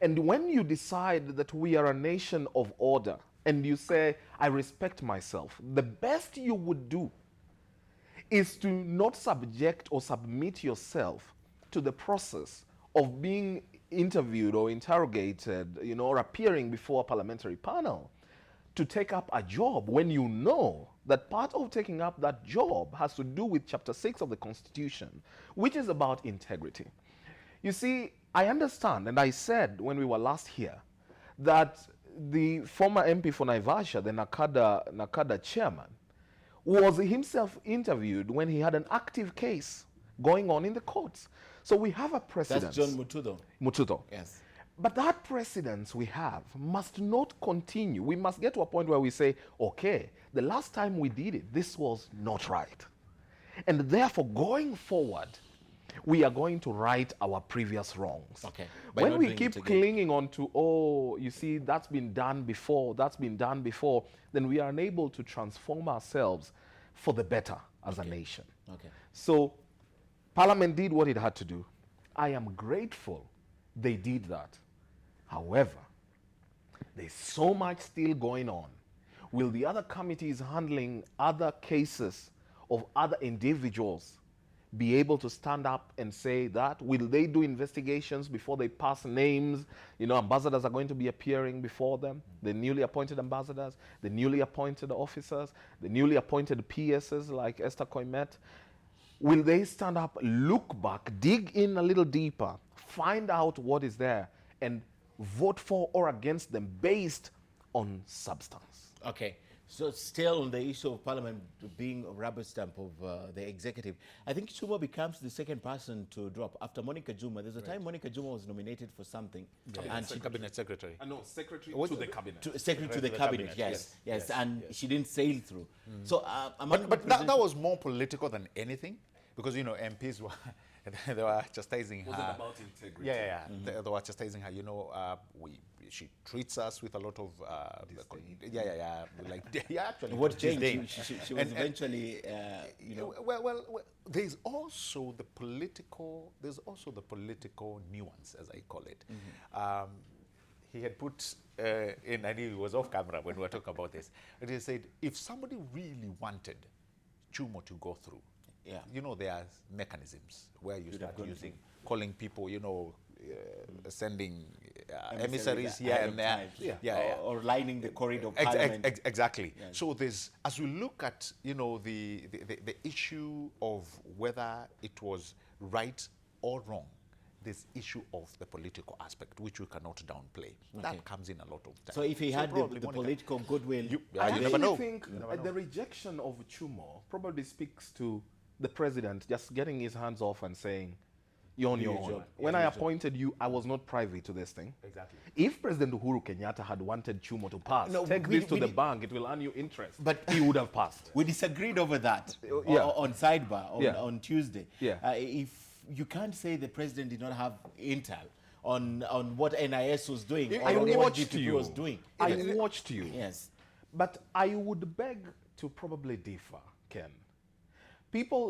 and when you decide that we are a nation of order, and you say, I respect myself, the best you would do is to not subject or submit yourself to the process of being interviewed or interrogated, or appearing before a parliamentary panel to take up a job when you know that part of taking up that job has to do with Chapter 6 of the Constitution, which is about integrity. You see, I understand, and I said when we were last here, that the former MP for Naivasha, the Nakada chairman, was himself interviewed when he had an active case going on in the courts. So we have a precedent. That's John Mututo. Yes. But that precedence we have must not continue. We must get to a point where we say, okay, the last time we did it, this was not right. And therefore, going forward, we are going to right our previous wrongs. Okay. When we keep clinging on to, oh, you see, that's been done before, then we are unable to transform ourselves for the better as a nation. Okay. So Parliament did what it had to do. I am grateful they did that. However, there's so much still going on. Will the other committees handling other cases of other individuals be able to stand up and say that? Will they do investigations before they pass names? You know, ambassadors are going to be appearing before them, the newly appointed ambassadors, the newly appointed officers, the newly appointed PSs like Esther Koimet. Will they stand up, look back, dig in a little deeper, find out what is there, and vote for or against them based on substance? Okay. So still on the issue of Parliament being a rubber stamp of the executive, I think Chumo becomes the second person to drop after Monica Juma. There's a time Monica Juma was nominated for something. And she cabinet secretary. No, secretary to the cabinet. Secretary to the cabinet, yes. And she didn't sail through. So, but that was more political than anything, because, you know, MPs were... they were chastising her. Was it about integrity? Yeah. They were chastising her. You know, she treats us with a lot of actually. What changed? She was eventually, you know. Well, there's also the political. There's also the political nuance, as I call it. He had put in, and he was off camera when we were talking about this. And he said, if somebody really wanted Chumo to go through, you know, there are mechanisms where you start using, calling people, you know, sending emissaries here and there. Or lining the corridor of Parliament. Exactly. Yes. So there's, as we look at, you know, the issue of whether it was right or wrong, this issue of the political aspect, which we cannot downplay. Okay. That comes in a lot of time. So if he had the political goodwill, you never know. I think the rejection of Chumo probably speaks to the president just getting his hands off and saying, you're on your own. When I appointed you, I was not privy to this thing. Exactly. If President Uhuru Kenyatta had wanted Chumo to pass, take this to the bank, it will earn you interest. But he would have passed. We disagreed over that on sidebar on Tuesday. If you can't say the president did not have intel on what NIS was doing or what GPP was doing. I watched you. Yes. But I would beg to probably differ, Ken.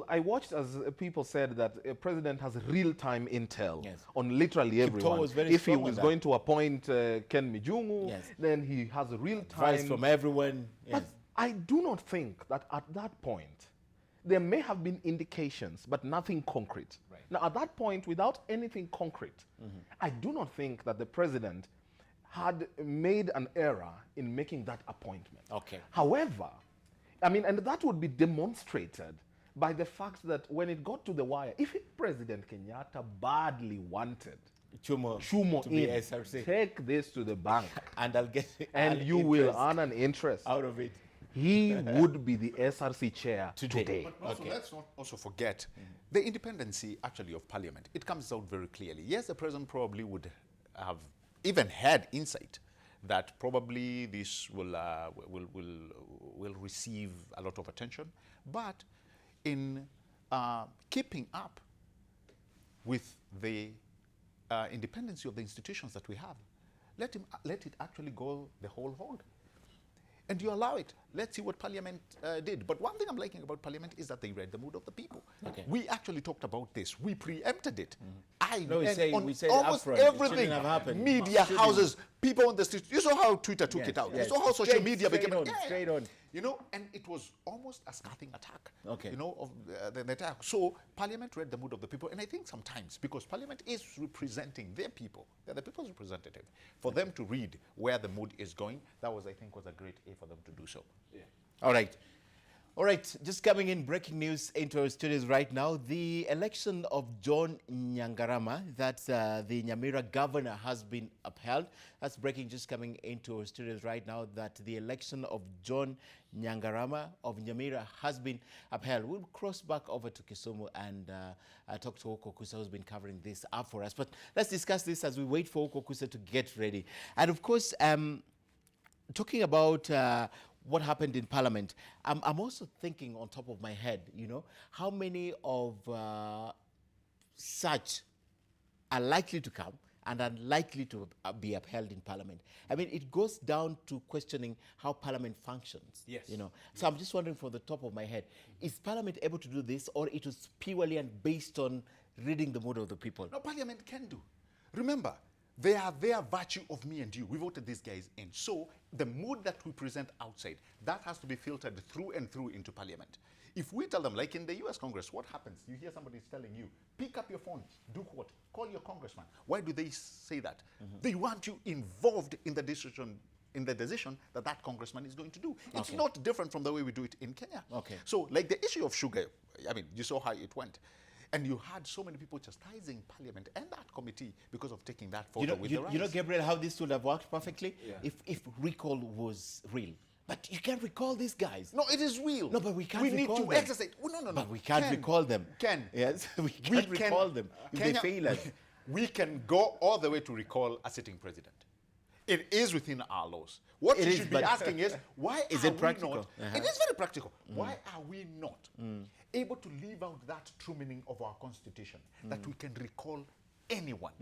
I watched as people said that a president has real-time intel on literally everyone. If he was going to appoint Ken Mijungu, then he has real-time advice from everyone. But I do not think that at that point, there may have been indications, but nothing concrete. Right. Now, at that point, without anything concrete, I do not think that the president had made an error in making that appointment. Okay. However, I mean, and that would be demonstrated by the fact that when it got to the wire, if President Kenyatta badly wanted Chumo in, SRC, take this to the bank, and I'll get and you will earn an interest out of it. He would be the SRC chair today. But also, let's not also forget the independency actually of Parliament. It comes out very clearly. Yes, the president probably would have even had insight that probably this will receive a lot of attention, but in keeping up with the independency of the institutions that we have, let it actually go the whole hog. And you allow it. Let's see what Parliament did. But one thing I'm liking about Parliament is that they read the mood of the people. Okay. We actually talked about this. We preempted it. live. No, we and say- on we say almost upfront. It everything. shouldn't have happened. Media Shouldn't. houses, people on the street. You saw how Twitter took it out. yes. You saw how social Straight- media straight became on, straight on. You know, and it was almost a scathing attack. Okay. You know, of the attack. So Parliament read the mood of the people, and I think sometimes because Parliament is representing their people, they're the people's representative, for them to read where the mood is going, that was, I think, was a great A for them to do so. Yeah. All right. All right, just coming in, breaking news into our studios right now. The election of John Nyangarama, that's the Nyamira governor, has been upheld. That's breaking, just coming into our studios right now, that the election of John Nyangarama of Nyamira has been upheld. We'll cross back over to Kisumu and talk to Okokusa, who's been covering this up for us. But let's discuss this as we wait for Okokusa to get ready. And of course, talking about what happened in Parliament, I'm also thinking on top of my head, you know, how many of such are likely to come and unlikely to be upheld in Parliament. I mean, it goes down to questioning how Parliament functions. Yes. You know, so I'm just wondering from the top of my head, is Parliament able to do this, or it was purely and based on reading the mood of the people? No, Parliament can do. Remember, they are their virtue of me and you. We voted these guys in. So the mood that we present outside, that has to be filtered through and through into Parliament. If we tell them, like in the US Congress, what happens? You hear somebody is telling you, pick up your phone, do what? Call your congressman. Why do they say that? They want you involved in the decision that that congressman is going to do. It's not different from the way we do it in Kenya. Okay. So like the issue of sugar, I mean, you saw how it went. And you had so many people chastising Parliament and that committee because of taking that photo with the rice. You know, Gabriel, how this would have worked perfectly if recall was real. But you can't recall these guys. No, it is real. No, but we can't We need recall to them. exercise. Oh, no. But we can't recall them. Yes, we can't recall them if they fail us. We can go all the way to recall a sitting president. It is within our laws. What It you is, should be but asking is, why is are it we practical? not? It is very practical. Why are we not able to live out that true meaning of our constitution, that we can recall anyone?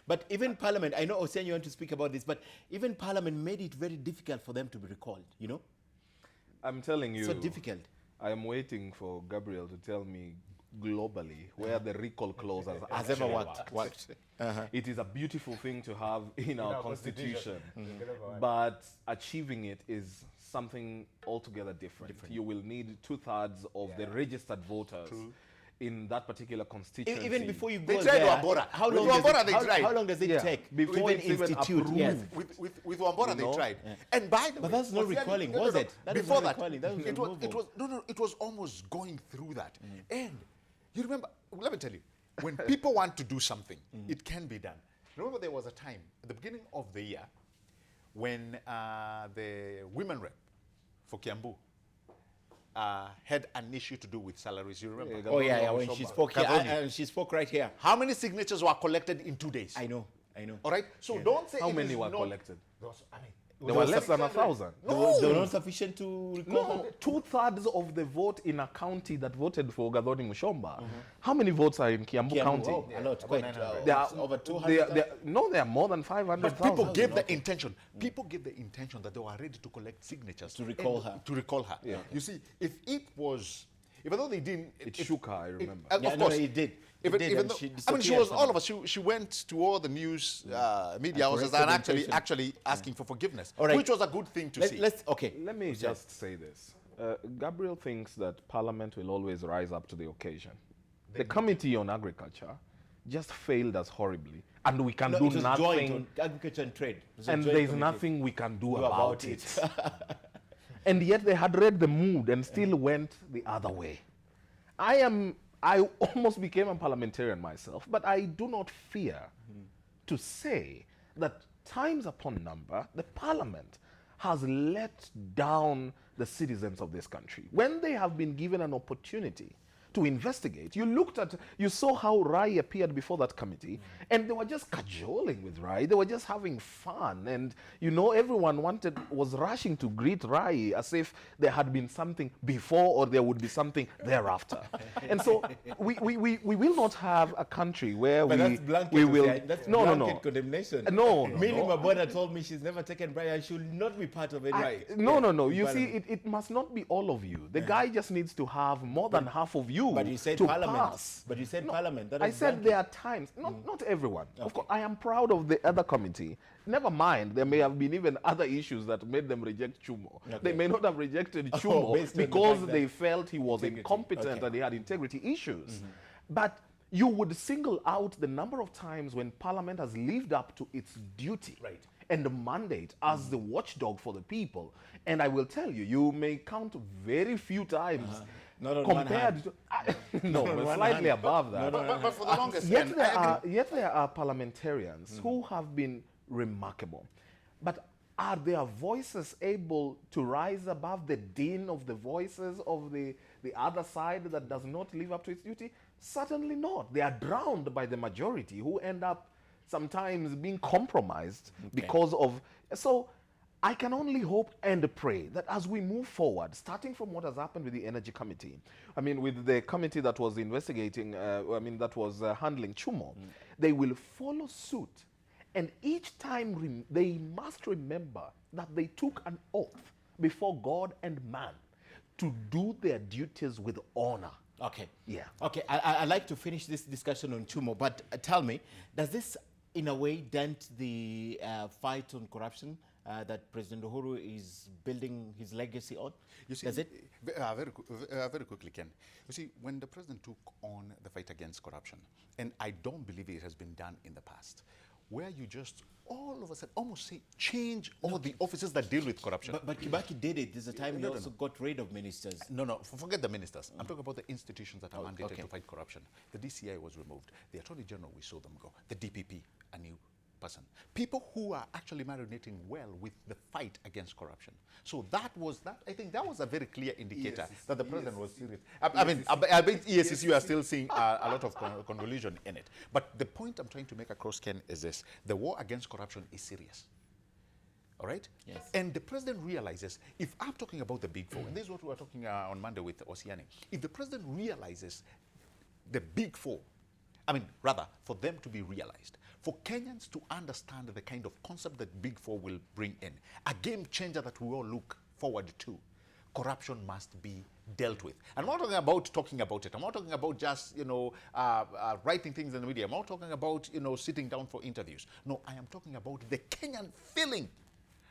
But even Parliament, I know, Osiany, you want to speak about this, but even Parliament made it very difficult for them to be recalled, you know? I'm telling you. So difficult. I am waiting for Gabriel to tell me globally where the recall clause Has ever worked. It is a beautiful thing to have in our constitution, but achieving it is something altogether different. You will need 2/3 of the registered voters in that particular constituency. Even before you They go tried there, Wambora. how With long, Wambora, they does it, tried. how long does it take Before to it's even even institute? approved. Yes. With Wambora, they tried. And by the But way, that's not Osiany- recalling, no, was no, it? That is Before not that, recalling, that was removal. it was almost going through that. And you remember, let me tell you, when people want to do something, it can be done. Remember, there was a time at the beginning of the year when the women rep for Kiambu had an issue to do with salaries. You remember? Oh yeah, when she spoke here, Gabriel. she spoke right here. How many signatures were collected in 2 days? I know. All right? So don't say How it many is were not- collected? There There were less than 1,000. They were not sufficient to recall. No, 2/3 of the vote in a county that voted for Gathoni Mushomba. How many votes are in Kiambu County? Oh, a lot, quite. There are Over 200. no, there are more than But 500,000. people gave the intention. People gave the intention that they were ready to collect signatures To recall and her. To recall her. Yeah. You see, if it was, even though they didn't, It shook her, I remember. Of Yeah, course, no, it did. Even, It did, even and though, she I mean, she disappeared was all somehow. of us. She went to all the news media houses corrected and the intention. actually asking for forgiveness, All right. which was a good thing to see. Let me just say this. Gabriel thinks that Parliament will always rise up to the occasion. The Committee on Agriculture just failed us horribly, and we can No, do it was joint nothing. on agriculture and trade. It was a And joint there's committee. nothing we can do about it. And yet they had read the mood and still went the other way. I almost became a parliamentarian myself, but I do not fear to say that times upon number, the Parliament has let down the citizens of this country. When they have been given an opportunity to investigate, you saw how Rai appeared before that committee, and they were just cajoling with Rai. They were just having fun, and everyone was rushing to greet Rai as if there had been something before or there would be something thereafter. And so we will not have a country where But that's blanket. That's blanket condemnation. No. Millie Mabona told me she's never taken bribe and she will not be part of it. No. You see, it must not be all of you. The guy just needs to have more than half of you you But you said to Parliament. pass. But you said No, Parliament. That I is said granted. there are times, not everyone. Of Okay. course, I am proud of the other committee. Never mind, there may have been even other issues that made them reject Chumo. Okay. They may not have rejected Oh, Chumo based on the because fact that they felt he was integrity. incompetent Okay. and he had integrity issues. But you would single out the number of times when Parliament has lived up to its duty Right. and the mandate as the watchdog for the people. And I will tell you, you may count very few times Not on one compared hand. to no, on we're one slightly hand. above that. But for the longest, Yet and there, I agree. there are parliamentarians who have been remarkable. But are their voices able to rise above the din of the voices of the other side that does not live up to its duty? Certainly not. They are drowned by the majority who end up sometimes being compromised because of... So I can only hope and pray that as we move forward, starting from what has happened with the Energy Committee, I mean, with the committee that was investigating, that was handling Chumo, they will follow suit. And each time they must remember that they took an oath before God and man to do their duties with honor. Okay. Yeah. Okay, I'd like to finish this discussion on Chumo, but tell me, does this in a way dent the fight on corruption that President Uhuru is building his legacy on? You see, Does it? very quickly, Ken. You see, when the president took on the fight against corruption, and I don't believe it has been done in the past, where you just all of a sudden almost say change all the offices that deal with corruption. But Kibaki did it. There's a time he also got rid of ministers. No, forget the ministers. I'm talking about the institutions that are mandated okay. to fight corruption. The DCI was removed. The Attorney General, we saw them go. The DPP, a new person. People who are actually marinating well with the fight against corruption. So I think that was a very clear indicator that the president was serious. I bet ESCC are still seeing a lot of convolution in it. But the point I'm trying to make across, Ken, is this. The war against corruption is serious. All right? Yes. And the president realizes, if I'm talking about the big four, and this is what we were talking on Monday with Osiany, if the president realizes the big four, for them to be realized, for Kenyans to understand the kind of concept that Big Four will bring in, a game changer that we all look forward to, corruption must be dealt with. I'm not talking about it. I'm not talking about just, writing things in the media. I'm not talking about, sitting down for interviews. No, I am talking about the Kenyan feeling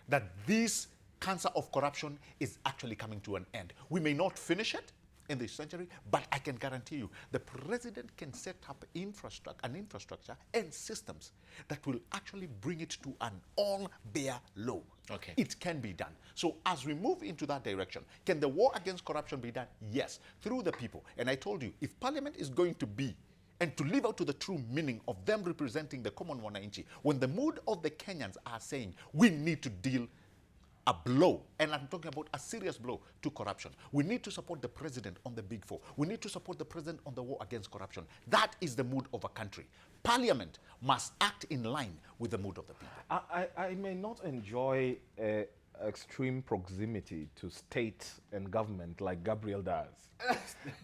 that this cancer of corruption is actually coming to an end. We may not finish it in this century, but I can guarantee you the president can set up an infrastructure and systems that will actually bring it to an all-bear low. Okay. It can be done. So as we move into that direction, can the war against corruption be done? Yes, through the people. And I told you, if Parliament is going to be and to live out to the true meaning of them representing the common wananchi, when the mood of the Kenyans are saying we need to deal a blow, and I'm talking about a serious blow to corruption. We need to support the president on the Big Four. We need to support the president on the war against corruption. That is the mood of a country. Parliament must act in line with the mood of the people. I may not enjoy extreme proximity to state and government like Gabriel does.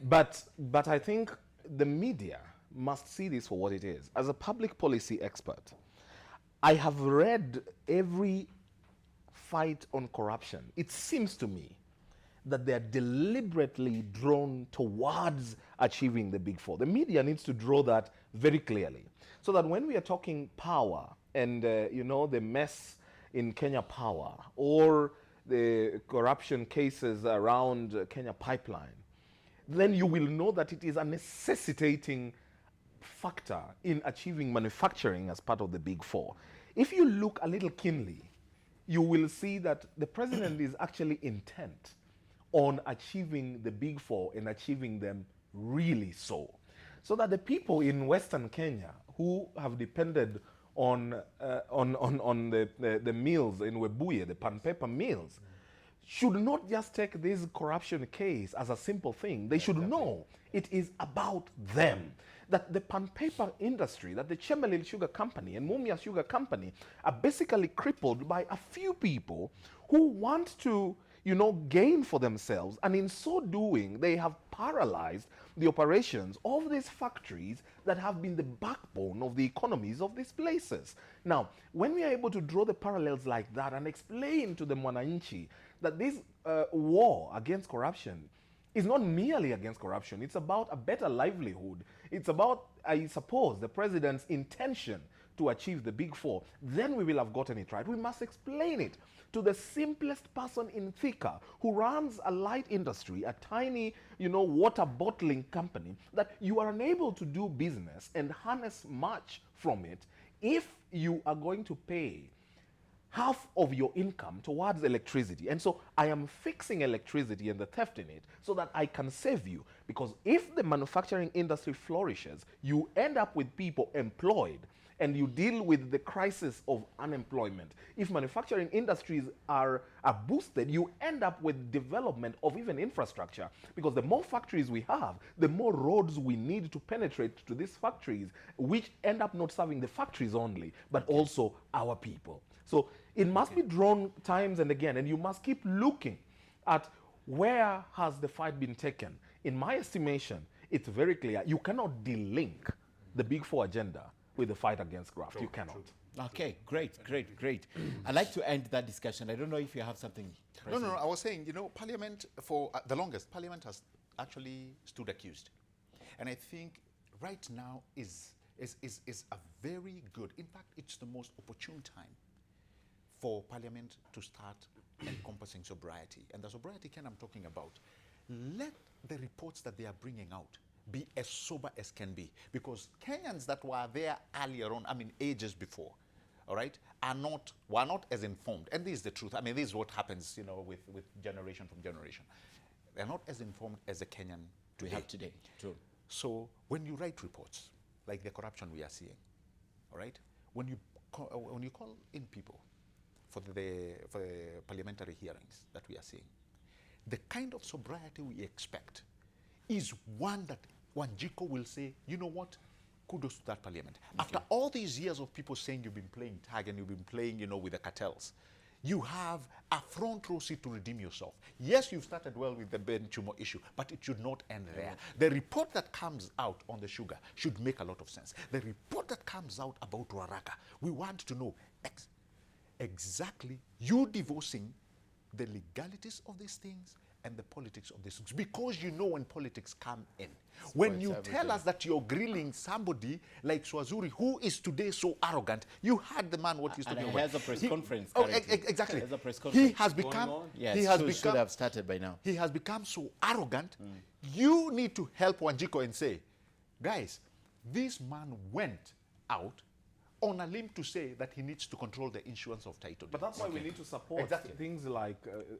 but I think the media must see this for what it is. As a public policy expert, I have read every fight on corruption. It seems to me that they're deliberately drawn towards achieving the Big Four. The media needs to draw that very clearly, so that when we are talking power and the mess in Kenya Power or the corruption cases around Kenya Pipeline, then you will know that it is a necessitating factor in achieving manufacturing as part of the Big Four. If you look a little keenly, you will see that the president is actually intent on achieving the Big Four and achieving them really so that the people in Western Kenya who have depended on the mills in Webuye, the pan paper mills, should not just take this corruption case as a simple thing. They should know it is about them. That the pan paper industry, that the Chemelil Sugar Company and Mumia Sugar Company are basically crippled by a few people who want to, gain for themselves. And in so doing, they have paralyzed the operations of these factories that have been the backbone of the economies of these places. Now, when we are able to draw the parallels like that and explain to the Mwananchi that this war against corruption is not merely against corruption. It's about a better livelihood. It's about, I suppose, the president's intention to achieve the big four. Then we will have gotten it right. We must explain it to the simplest person in Thika who runs a light industry, a tiny, water bottling company, that you are unable to do business and harness much from it if you are going to pay half of your income towards electricity. And so I am fixing electricity and the theft in it so that I can save you. Because if the manufacturing industry flourishes, you end up with people employed and you deal with the crisis of unemployment. If manufacturing industries are boosted, you end up with development of even infrastructure. Because the more factories we have, the more roads we need to penetrate to these factories, which end up not serving the factories only, but also our people. So it must be drawn times and again, and you must keep looking at where has the fight been taken. In my estimation, it's very clear. You cannot delink the Big Four agenda with the fight against graft. You cannot. Okay, great. I'd like to end that discussion. I don't know if you have something. No. I was saying, Parliament, for the longest, Parliament has actually stood accused. And I think right now is a very good, in fact, it's the most opportune time for Parliament to start encompassing sobriety. And the sobriety Ken I'm talking about, let the reports that they are bringing out be as sober as can be. Because Kenyans that were there earlier on, ages before, all right, were not as informed. And this is the truth. This is what happens, with generation from generation. They're not as informed as the Kenyan we have today. True. So when you write reports, like the corruption we are seeing, all right, when you call in people for the parliamentary hearings that we are seeing, the kind of sobriety we expect is one that Wanjiko will say, you know what, kudos to that parliament. Okay. After all these years of people saying you've been playing tag and you've been playing, with the cartels, you have a front row seat to redeem yourself. Yes, you've started well with the Ben Chumo issue, but it should not end there. The report that comes out on the sugar should make a lot of sense. The report that comes out about Ruaraka, we want to know exactly you divorcing the legalities of these things and the politics of these things. Because when politics come in. When you tell us that you're grilling somebody like Swazuri, who is today so arrogant, you heard the man what he's talking about. He has a press conference. Exactly. He has a press conference. He has become. Yes, he has should have started by now. He has become so arrogant. You need to help Wanjiko and say, guys, this man went out on a limb to say that he needs to control the issuance of title. But that's why we need to support things like,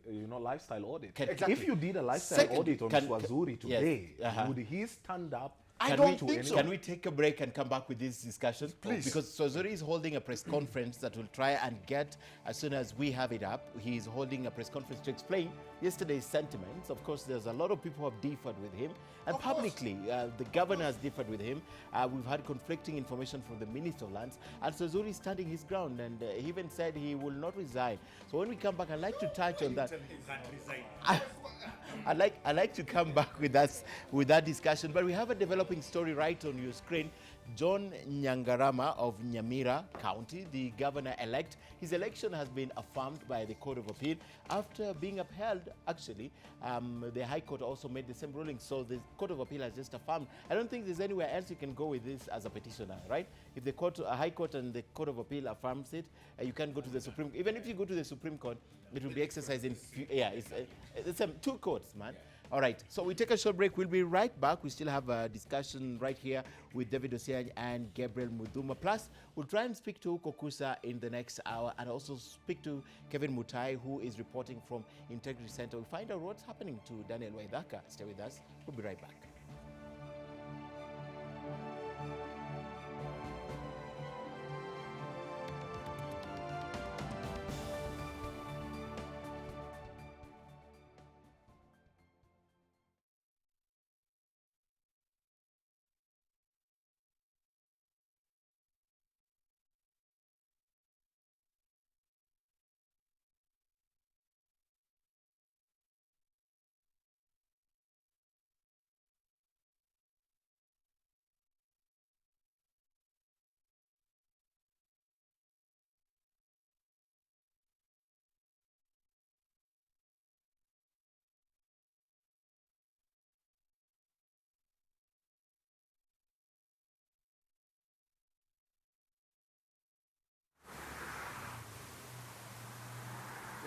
lifestyle audit. If you did a lifestyle audit on Swazuri today, would he stand up? I don't think so. Can we take a break and come back with this discussion? Please. Because Swazuri is holding a press conference that will try and get, as soon as we have it up, he is holding a press conference to explain yesterday's sentiments. Of course, there's a lot of people who have differed with him. And publicly, the governor has differed with him. We've had conflicting information from the Minister of Lands. And Swazuri is standing his ground. And he even said he will not resign. So when we come back, I'd like to touch on that. I'd like to come back with us with that discussion. But we have a developing story right on your screen. John Nyandarua of Nyamira County, the governor-elect, his election has been affirmed by the Court of Appeal after being upheld. Actually, the High Court also made the same ruling, so the Court of Appeal has just affirmed. I don't think there's anywhere else you can go with this as a petitioner, right? If the High Court and the Court of Appeal affirms it, you can go to the Supreme. Even if you go to the Supreme Court, it will be exercised in. It's two courts, man. All right, so we take a short break. We'll be right back. We still have a discussion right here with David Osiany and Gabriel Muthuma. Plus, we'll try and speak to Kokusa in the next hour and also speak to Kevin Mutai, who is reporting from Integrity Center. We'll find out what's happening to Daniel Waithaka. Stay with us. We'll be right back.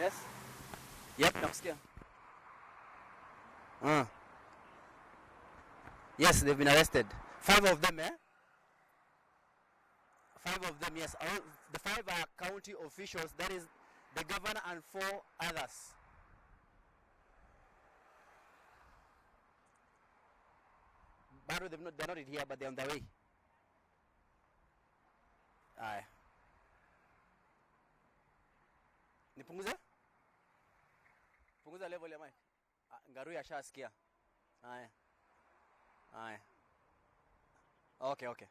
Yes? Yep, nakusikia. Yes, they've been arrested. 5 of them, eh? 5 of them, yes. The 5 are county officials, that is the governor and 4 others. But they're not in here, but they're on the way. Aye. Nipunguze? Punguza level ya mic. Ngaru yashasikia. Aye. Aye. Okay, okay.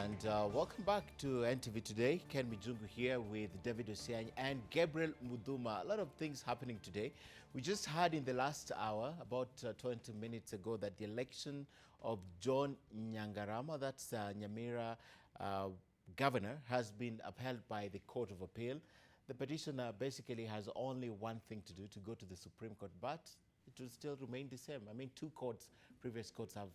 And welcome back to NTV Today. Ken Mijungu here with David Osiany and Gabriel Muthuma. A lot of things happening today. We just heard in the last hour, about 20 minutes ago, that the election of John Nyandarua, that's Nyamira governor, has been upheld by the Court of Appeal. The petitioner basically has only one thing to do, to go to the Supreme Court, but it will still remain the same. I mean, previous courts have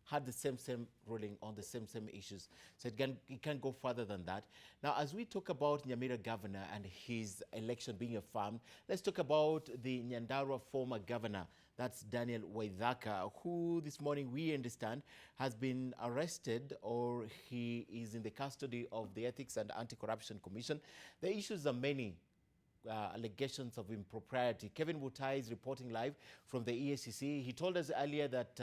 had the same ruling on the same issues. So it can't go further than that. Now, as we talk about Nyamira governor and his election being affirmed, let's talk about the Nyandarua former governor, that's Daniel Waithaka, who this morning we understand has been arrested, or he is in the custody of the Ethics and Anti-Corruption Commission. The issues are many. Allegations of impropriety. Kevin Mutai is reporting live from the EACC. He told us earlier that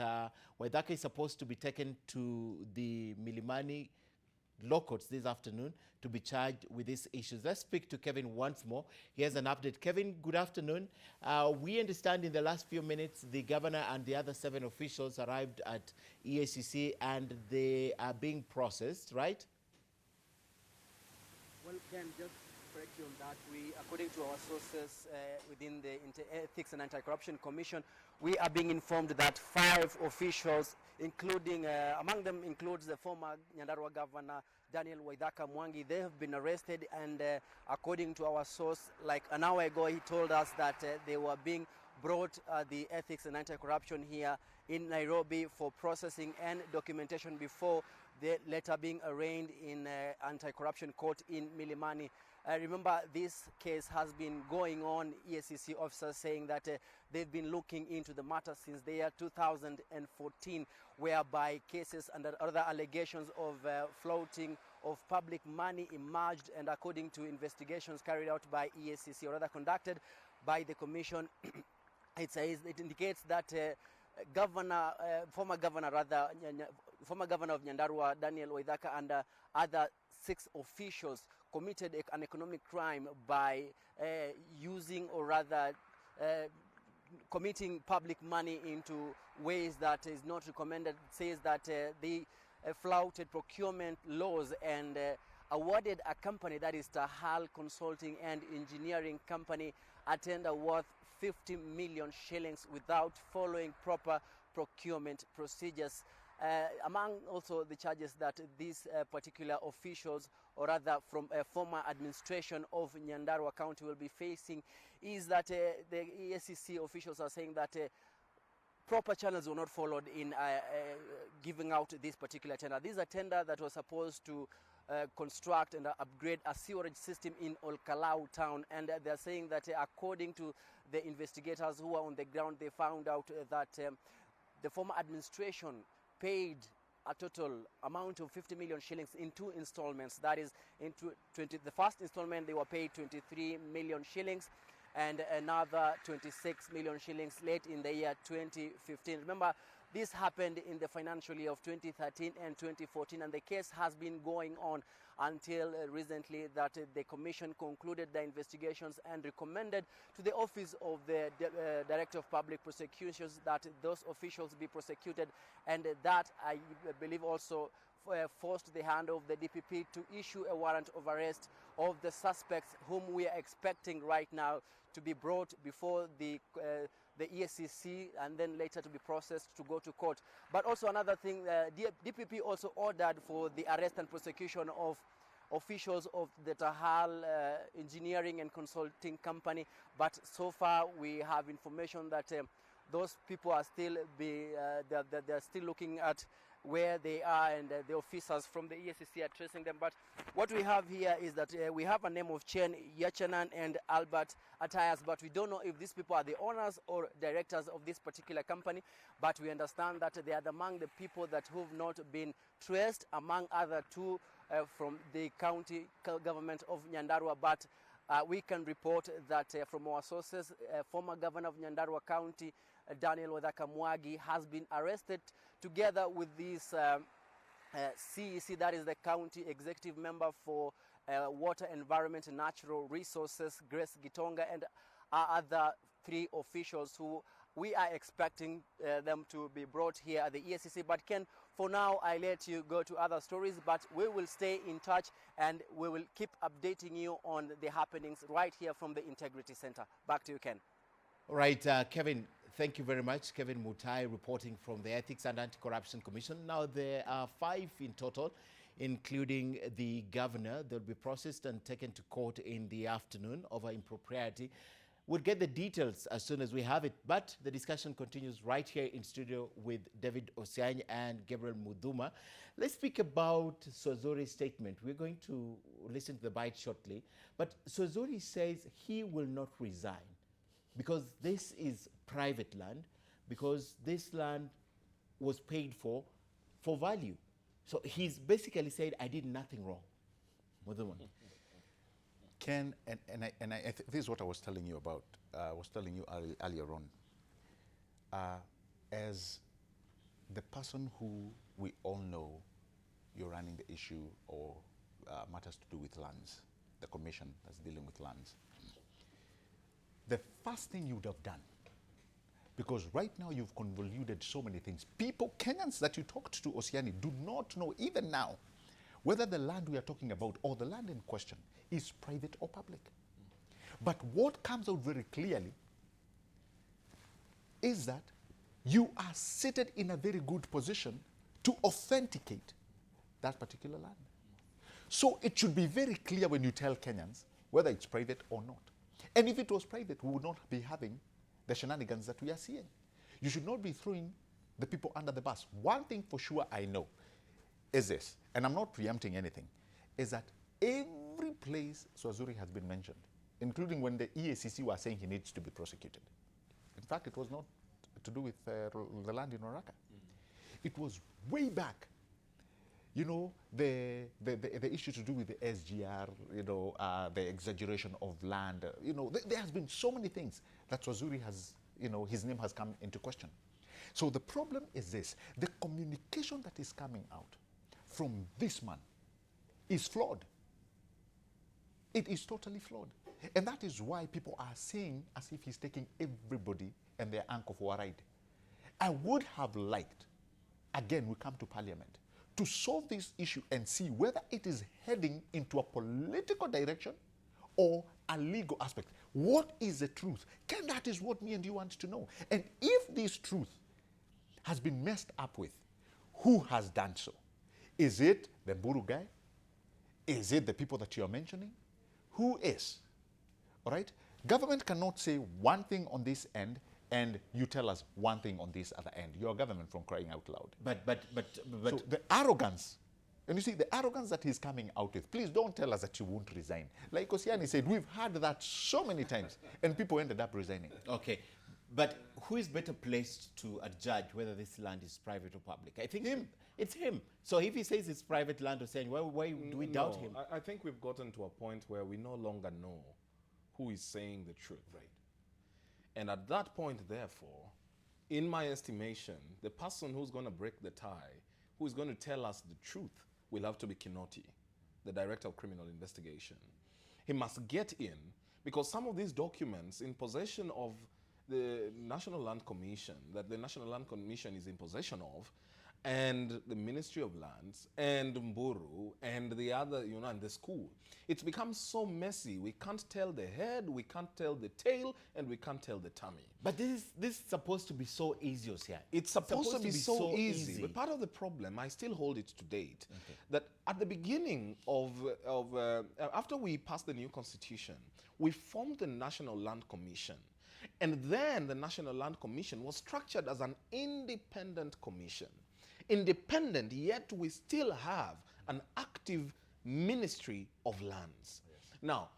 Waithaka is supposed to be taken to the Milimani law courts this afternoon to be charged with these issues. Let's speak to Kevin once more. He has an update. Kevin, good afternoon. We understand in the last few minutes the governor and the other 7 officials arrived at EACC and they are being processed, right? Well, Ken, just correct you on that. We, according to our sources within the Ethics and Anti-Corruption Commission, we are being informed that 5 officials, including, among them includes the former Nyandarua governor, Daniel Waithaka Mwangi, they have been arrested, and according to our source, like an hour ago, he told us that they were being brought the Ethics and Anti-Corruption here in Nairobi for processing and documentation before they later being arraigned in Anti-Corruption Court in Milimani. Remember, this case has been going on, EACC officers saying that they've been looking into the matter since the year 2014, whereby cases and other allegations of flouting of public money emerged, and according to investigations carried out by EACC, or rather conducted by the commission, it indicates that former governor of Nyandarua, Daniel Waithaka, and other 6 officials committed an economic crime by using, or rather committing public money into ways that is not recommended. It says that they flouted procurement laws and awarded a company, that is Tahal Consulting and Engineering Company, a tender worth 50 million shillings without following proper procurement procedures. Among also the charges that these particular officials, or rather from a former administration of Nyandarua County, will be facing is that the EACC officials are saying that proper channels were not followed in giving out this particular tender. This is a tender that was supposed to construct and upgrade a sewerage system in Olkalau town, and they're saying that according to the investigators who are on the ground, they found out that the former administration paid a total amount of 50 million shillings in 2 installments. That is, the first installment they were paid 23 million shillings, and another 26 million shillings late in the year 2015. Remember, this happened in the financial year of 2013 and 2014, and the case has been going on until recently that the commission concluded the investigations and recommended to the office of the Director of Public Prosecutions that those officials be prosecuted, and that, I believe, also forced the hand of the DPP to issue a warrant of arrest of the suspects whom we are expecting right now to be brought before the EACC and then later to be processed to go to court. But also another thing, DPP also ordered for the arrest and prosecution of officials of the Tahal Engineering and Consulting Company, but so far we have information that those people are still they're still looking at where they are, and the officers from the EACC are tracing them. But what we have here is that we have a name of Chen Yachanan and Albert Attias, but we don't know if these people are the owners or directors of this particular company. But we understand that they are among the people that who have not been traced, among other 2 from the county government of Nyandarua. But we can report that from our sources, former governor of Nyandarua County, Daniel Waithaka Mwagi, has been arrested together with this CEC, that is the county executive member for water, environment and natural resources, Grace Gitonga, and other 3 officials who we are expecting them to be brought here at the EACC. But Ken, for now, I let you go to other stories, but we will stay in touch and we will keep updating you on the happenings right here from the Integrity Center. Back to you, Ken. All right, Kevin, thank you very much. Kevin Mutai reporting from the Ethics and Anti-Corruption Commission. Now, there are 5 in total, including the governor. They'll be processed and taken to court in the afternoon over impropriety. We'll get the details as soon as we have it, but the discussion continues right here in studio with David Osiany and Gabriel Muthuma. Let's speak about Swazuri's statement. We're going to listen to the bite shortly, but Swazuri says he will not resign because this is private land, because this land was paid for value. So he's basically said, I did nothing wrong. Muthuma. Ken, this is what I was telling you about. I was telling you earlier on. As the person who we all know, you're running the issue or matters to do with lands, the commission that's dealing with lands. The first thing you would have done, because right now you've convoluted so many things. People, Kenyans that you talked to, Osiany, do not know even now whether the land we are talking about or the land in question is private or public. But what comes out very clearly is that you are seated in a very good position to authenticate that particular land. So it should be very clear when you tell Kenyans whether it's private or not. And if it was private, we would not be having the shenanigans that we are seeing. You should not be throwing the people under the bus. One thing for sure I know is this, and I'm not preempting anything, is that every place Swazuri has been mentioned, including when the EACC were saying he needs to be prosecuted. In fact, it was not to do with the land in Ruaraka. It was way back You know, the issue to do with the SGR, you know, the exaggeration of land, you know, there has been so many things that Swazuri has, you know, his name has come into question. So the problem is this: the communication that is coming out from this man is flawed. It is totally flawed. And that is why people are saying as if he's taking everybody and their uncle for a ride. I would have liked, again, we come to Parliament, to solve this issue and see whether it is heading into a political direction or a legal aspect. What is the truth? That is what me and you want to know. And if this truth has been messed up with, who has done so? Is it the Mburu guy? Is it the people that you're mentioning? Who is? All right? Government cannot say one thing on this end and you tell us one thing on this other end. You're government, from crying out loud. But So the arrogance, and you see the arrogance that he's coming out with, please don't tell us that you won't resign. Like Osiany said, we've heard that so many times and people ended up resigning. Okay, but who is better placed to judge whether this land is private or public? I think it's him. So if he says it's private land, or saying, why do we doubt him? I think we've gotten to a point where we no longer know who is saying the truth. Right. And at that point, therefore, in my estimation, the person who's going to break the tie, who is going to tell us the truth, will have to be Kinoti, the Director of Criminal Investigation. He must get in, because some of these documents in possession of the National Land Commission, that the National Land Commission is in possession of, and the Ministry of Lands, and Mburu, and the other, you know, and the school. It's become so messy. We can't tell the head, we can't tell the tail, and we can't tell the tummy. But this is supposed to be so easy, Osiany. It's supposed to be so easy. But part of the problem, I still hold it to date, that at the beginning after we passed the new constitution, we formed the National Land Commission. And then the National Land Commission was structured as an independent commission. Independent, yet we still have an active Ministry of Lands. Yes. Now,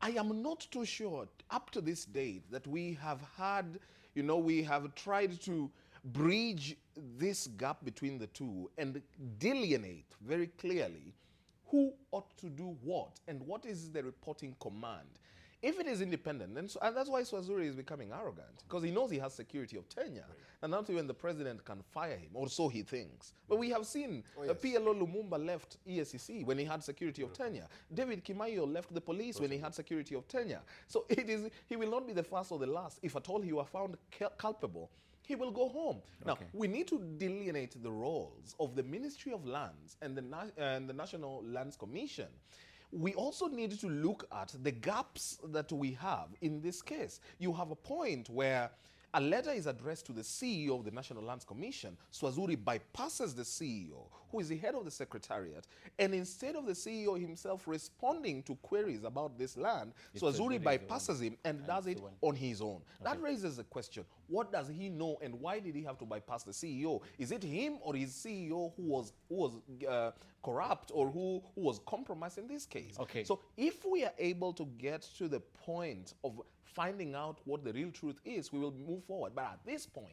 I am not too sure up to this date that we have had, you know, we have tried to bridge this gap between the two and delineate very clearly who ought to do what and what is the reporting command. If it is independent, and that's why Swazuri is becoming arrogant, because he knows he has security of tenure, right, and not even the president can fire him, or so he thinks. But we have seen PLO Lumumba left EACC when he had security of tenure. David Kimayo left the police when he had security of tenure. So he will not be the first or the last. If at all he were found culpable, he will go home. Now, we need to delineate the roles of the Ministry of Lands and the National Lands Commission. We also need to look at the gaps that we have in this case. You have a point where a letter is addressed to the CEO of the National Lands Commission. Swazuri bypasses the CEO, who is the head of the Secretariat, and instead of the CEO himself responding to queries about this land, Swazuri bypasses him and does it on his own. That raises the question, what does he know and why did he have to bypass the CEO? Is it him or his CEO who was corrupt or who was compromised in this case? Okay. So if we are able to get to the point of finding out what the real truth is, we will move forward. But at this point,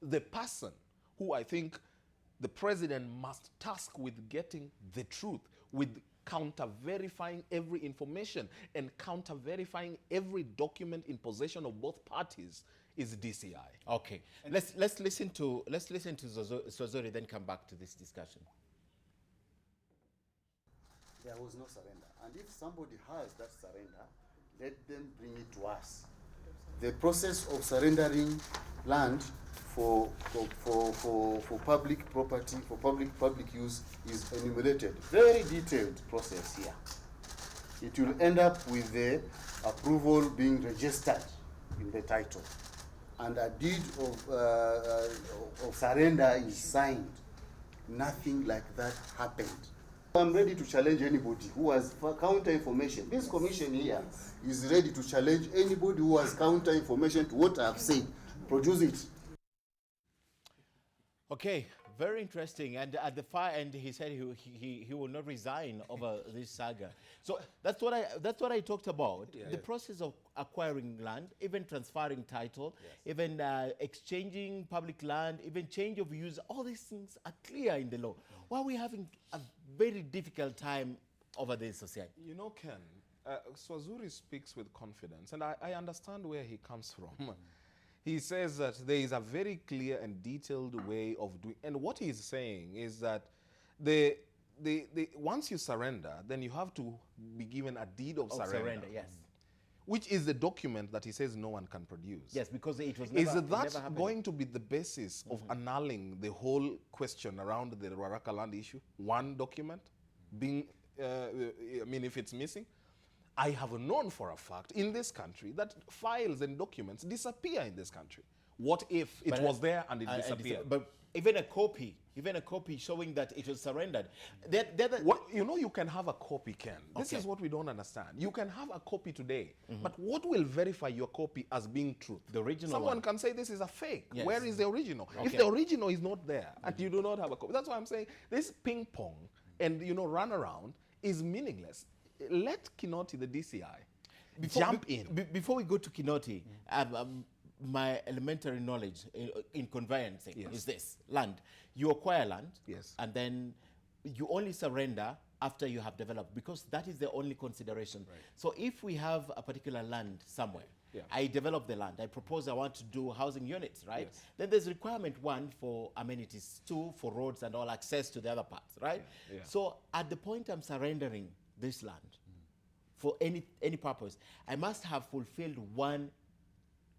the person who I think the president must task with getting the truth, with counter-verifying every information and counter-verifying every document in possession of both parties, is DCI. Okay, let's listen to Swazuri, then come back to this discussion. There was no surrender, and if somebody has that surrender, let them bring it to us. The process of surrendering land for public property, for public use, is enumerated. Very detailed process here. It will end up with the approval being registered in the title, and a deed of surrender is signed. Nothing like that happened. I'm ready to challenge anybody who has counter information. This commission here is ready to challenge anybody who has counter information to what I have said. Produce it. Okay, Very interesting. And at the far end, he said he will not resign over this saga. So that's what I talked about. Yeah, the process of acquiring land, even transferring title, even exchanging public land, even change of use. All these things are clear in the law. Why are we having a very difficult time over this, Osiany? You know, Ken, Swazuri speaks with confidence, and I understand where he comes from. He says that there is a very clear and detailed way of doing, and what he's saying is that once you surrender, then you have to be given a deed of surrender. Yes. Which is the document that he says no one can produce. Yes, because it was never, is it that never happened. going to be the basis of annulling the whole question around the Ruaraka land issue? One document being, I mean, if it's missing? I have known for a fact in this country that files and documents disappear in this country. What if it was there and it disappeared? But even a copy showing that it was surrendered. You know, you can have a copy, Ken. This is what we don't understand. You can have a copy today, but what will verify your copy as being true? The original Someone one. can say this is a fake. Yes. Where is the original? Okay. If the original is not there and you do not have a copy, that's why I'm saying this ping pong and, you know, run around is meaningless. Let Kinoti, the DCI, jump in. Before we go to Kinoti, my elementary knowledge in conveyancing is this: land. You acquire land, and then you only surrender after you have developed, because that is the only consideration. Right. So if we have a particular land somewhere, I develop the land, I propose I want to do housing units, right? Yes. Then there's requirement 1 for amenities, 2 for roads and all access to the other parts, right? Yeah. So at the point I'm surrendering this land for any purpose, I must have fulfilled one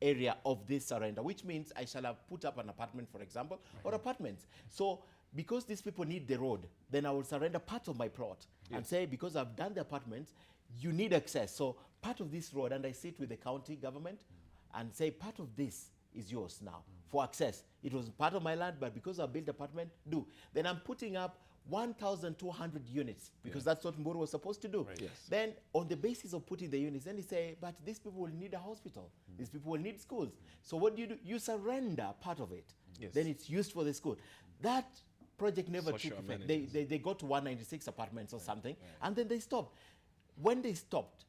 area of this surrender, which means I shall have put up an apartment, for example, or apartments. So because these people need the road, then I will surrender part of my plot and say, because I've done the apartments, you need access. So part of this road, and I sit with the county government and say, part of this is yours now for access. It was part of my land, but because I built apartment, do. Then I'm putting up 1,200 units, because that's what Mburu was supposed to do. Right. Yes. Then on the basis of putting the units, then they say, but these people will need a hospital. These people will need schools. So what do? You surrender part of it. Yes. Then it's used for the school. That project never took effect. They got to 196 apartments or something, and then they stopped. When they stopped,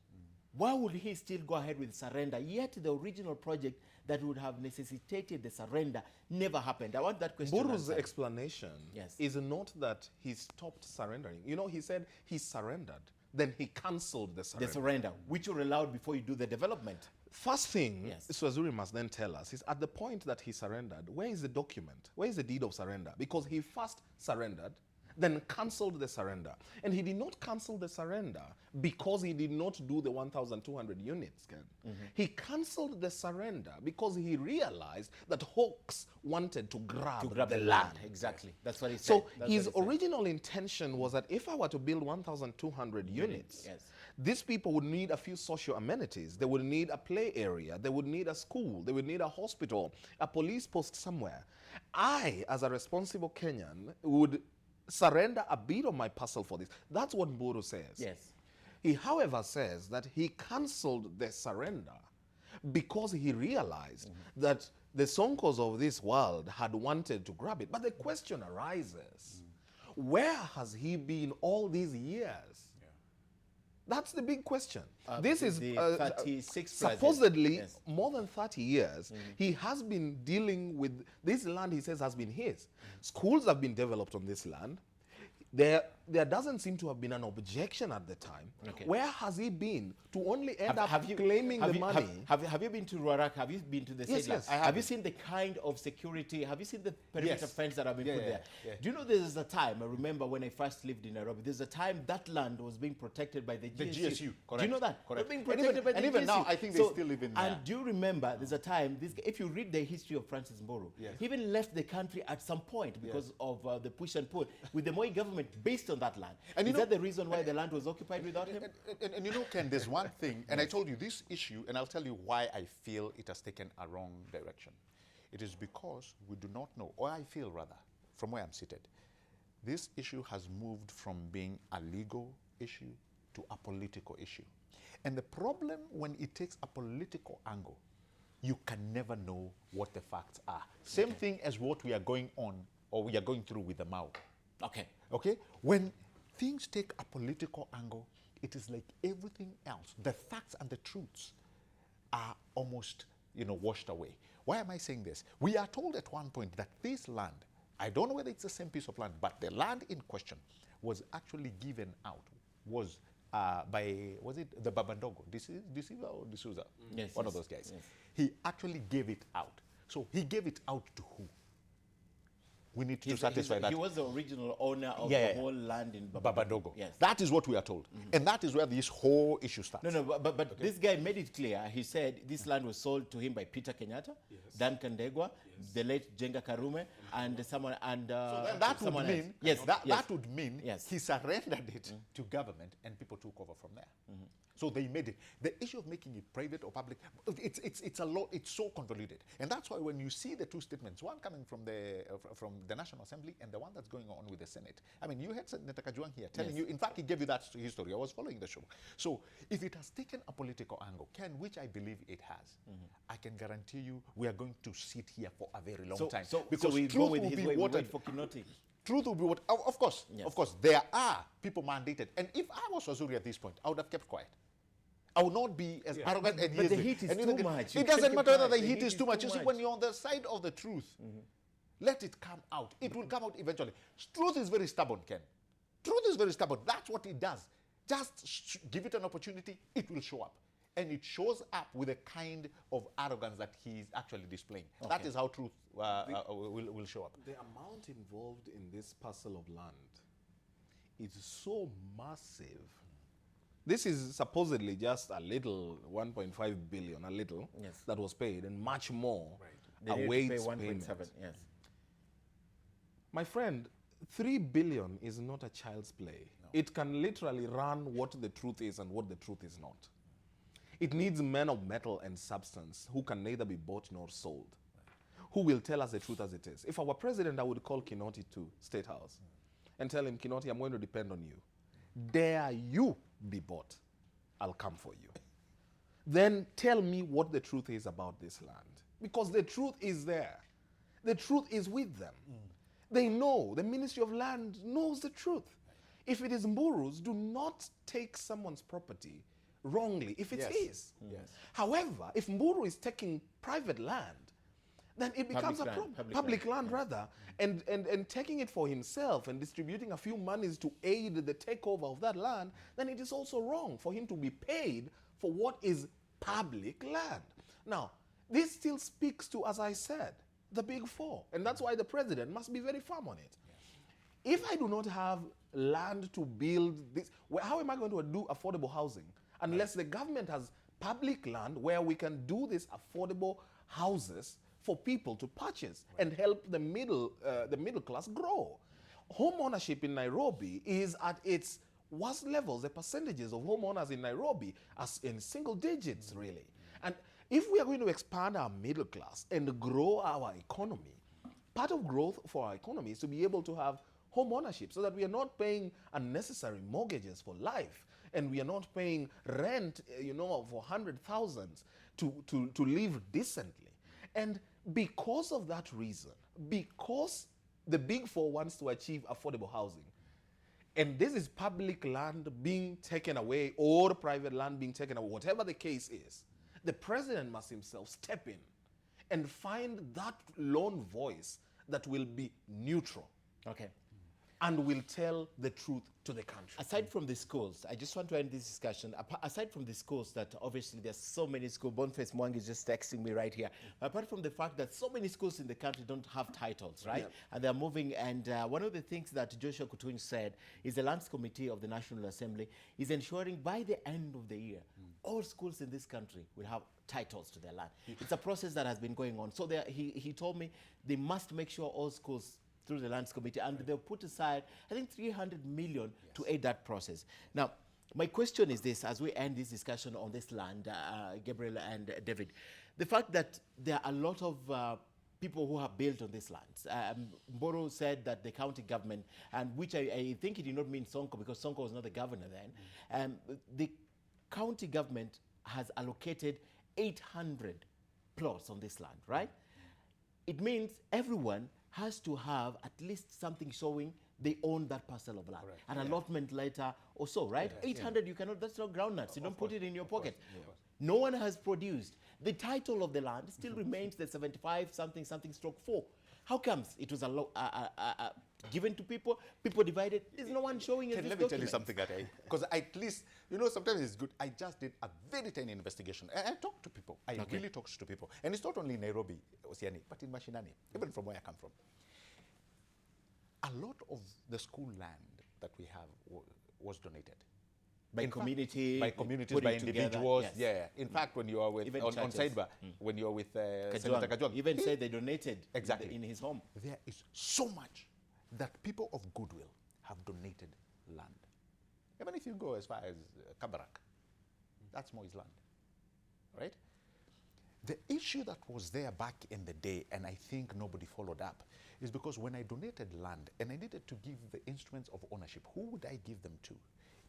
why would he still go ahead with surrender? Yet the original project that would have necessitated the surrender never happened. I want that question Buru's explanation is not that he stopped surrendering. You know, he said he surrendered, then he cancelled the surrender. The surrender, which you're allowed before you do the development. First thing, Swazuri must then tell us is at the point that he surrendered, where is the document? Where is the deed of surrender? Because he first surrendered, then cancelled the surrender. And he did not cancel the surrender because he did not do the 1,200 units, Ken. He cancelled the surrender because he realized that Hawks wanted to grab the land. Exactly. That's what he said. So his original intention was that if I were to build 1,200 units, these people would need a few social amenities. They would need a play area. They would need a school. They would need a hospital, a police post somewhere. I, as a responsible Kenyan, would surrender a bit of my parcel for this. That's what Mburu says. Yes. He, however, says that he cancelled the surrender because he realized that the Sonkos of this world had wanted to grab it. But the question arises, where has he been all these years? That's the big question. This is 36 supposedly more than 30 years. He has been dealing with this land, he says, has been his. Schools have been developed on this land. There doesn't seem to have been an objection at the time. Where has he been to only end up claiming the money? Have you been to Ruaraka? Have you been to the state? Yes. Have you seen the kind of security? Have you seen the perimeter fence that have been put there? Do you know there's a time, I remember when I first lived in Nairobi, there's a time that land was being protected by the GSU. Correct. Do you know that? Correct. Being protected by the GSU. Even now, I think they still live in there. And do you remember, there's a time, if you read the history of Francis Mburu, he even left the country at some point because of the push and pull with the Moi government based on that land. And is that the reason why the land was occupied without him? And you know, Ken, there's one thing, and I told you this issue, and I'll tell you why I feel it has taken a wrong direction. It is because we do not know, or I feel rather, from where I'm seated, this issue has moved from being a legal issue to a political issue. And the problem when it takes a political angle, you can never know what the facts are. Same thing as what we are going on or we are going through with the Mao. Okay. Okay? When things take a political angle, it is like everything else. The facts and the truths are almost, washed away. Why am I saying this? We are told at one point that this land, I don't know whether it's the same piece of land, but the land in question was actually given out, was it the Babandogo, Disiva or D'Souza? Yes, One yes, of those guys. yes. He actually gave it out. So he gave it out to who? We need to satisfy that. He was the original owner of Yeah, the yeah. whole land in Babandogo. Yes. That is what we are told. And that is where this whole issue starts. No, but this guy made it clear. He said this land was sold to him by Peter Kenyatta, Dan Kandegwa, the late Jenga Karume, and someone That someone would else. mean, Yes, that would mean Yes. he surrendered it to government and people took over from there. So they made it. The issue of making it private or public, it's a lot. It's so convoluted, and that's why when you see the two statements, one coming from the National Assembly and the one that's going on with the Senate. I mean, you had Senator Kajwang here telling you. In fact, he gave you that history. I was following the show. So if it has taken a political angle, which I believe it has, I can guarantee you we are going to sit here for a very long time. Because we go with his way. We wait for Kinoti. Truth will be what, of course, there are people mandated. And if I was Wazuri at this point, I would have kept quiet. I would not be as arrogant as he is. But the heat is too much. It doesn't matter whether the heat is too much. You see, when you're on the side of the truth, let it come out. It will come out eventually. Truth is very stubborn, Ken. Truth is very stubborn. That's what it does. Just give it an opportunity, it will show up. And it shows up with a kind of arrogance that he is actually displaying. Okay. That is how truth will show up. The amount involved in this parcel of land is so massive. This is supposedly just a little, 1.5 billion, a little, that was paid, and much more awaits payment. Yes. My friend, 3 billion is not a child's play. No. It can literally run what the truth is and what the truth is not. It needs men of metal and substance who can neither be bought nor sold, who will tell us the truth as it is. If I were president, I would call Kinoti to State House and tell him, Kinoti, I'm going to depend on you. Dare you be bought, I'll come for you. Then tell me what the truth is about this land. Because the truth is there. The truth is with them. They know, the Ministry of Land knows the truth. If it is Mburu's, do not take someone's property wrongly if it's his. However, if Mburu is taking private land, then it becomes public land rather, and taking it for himself and distributing a few monies to aid the takeover of that land, then it is also wrong for him to be paid for what is public land. Now, this still speaks to, as I said, the big four, and that's why the president must be very firm on it. If I do not have land to build this, how am I going to do affordable housing unless the government has public land where we can do these affordable houses for people to purchase and help the middle class grow? Home ownership in Nairobi is at its worst levels. The percentages of homeowners in Nairobi are in single digits, really. And if we are going to expand our middle class and grow our economy, part of growth for our economy is to be able to have home ownership so that we are not paying unnecessary mortgages for life, and we are not paying rent, for 100,000 to live decently. And because of that reason, because the big four wants to achieve affordable housing, and this is public land being taken away or private land being taken away, whatever the case is, the president must himself step in and find that lone voice that will be neutral. Okay. And will tell the truth to the country. Aside from the schools, I just want to end this discussion. Aside from the schools, that obviously there's so many schools. Boniface Mwangi is just texting me right here. Apart from the fact that so many schools in the country don't have titles, right? Yeah. And they're moving. And one of the things that Joshua Kutuny said is the Lands Committee of the National Assembly is ensuring by the end of the year, all schools in this country will have titles to their land. It's a process that has been going on. So he told me they must make sure all schools through the Lands Committee, and they'll put aside, I think, 300 million to aid that process. Now, my question is this, as we end this discussion on this land, Gabriel and David, the fact that there are a lot of people who have built on these lands. Mboro said that the county government, and which I think he did not mean Sonko, because Sonko was not the governor then, the county government has allocated 800 plots on this land, right? it means everyone has to have at least something showing they own that parcel of land. Correct. An allotment later or so, right? 800, you cannot, that's not groundnuts. You don't put it in your pocket. No one has produced. The title of the land still remains the 75 something stroke 4. How comes it was given to people divided? There's no one showing it. Let me tell you something, because at least, sometimes it's good. I just did a very tiny investigation. I talked to people. I really talked to people. And it's not only in Nairobi, Osiany, but in Mashinani, even from where I come from. A lot of the school land that we have was donated. By communities, by individuals. Yes. Yeah. In fact, when you are with on Sidebar, when you are with Senator Kajwang, even said they donated exactly in his home. There is so much that people of goodwill have donated land. Even if you go as far as Kabarak, that's Moi's land, right? The issue that was there back in the day, and I think nobody followed up, is because when I donated land and I needed to give the instruments of ownership, who would I give them to?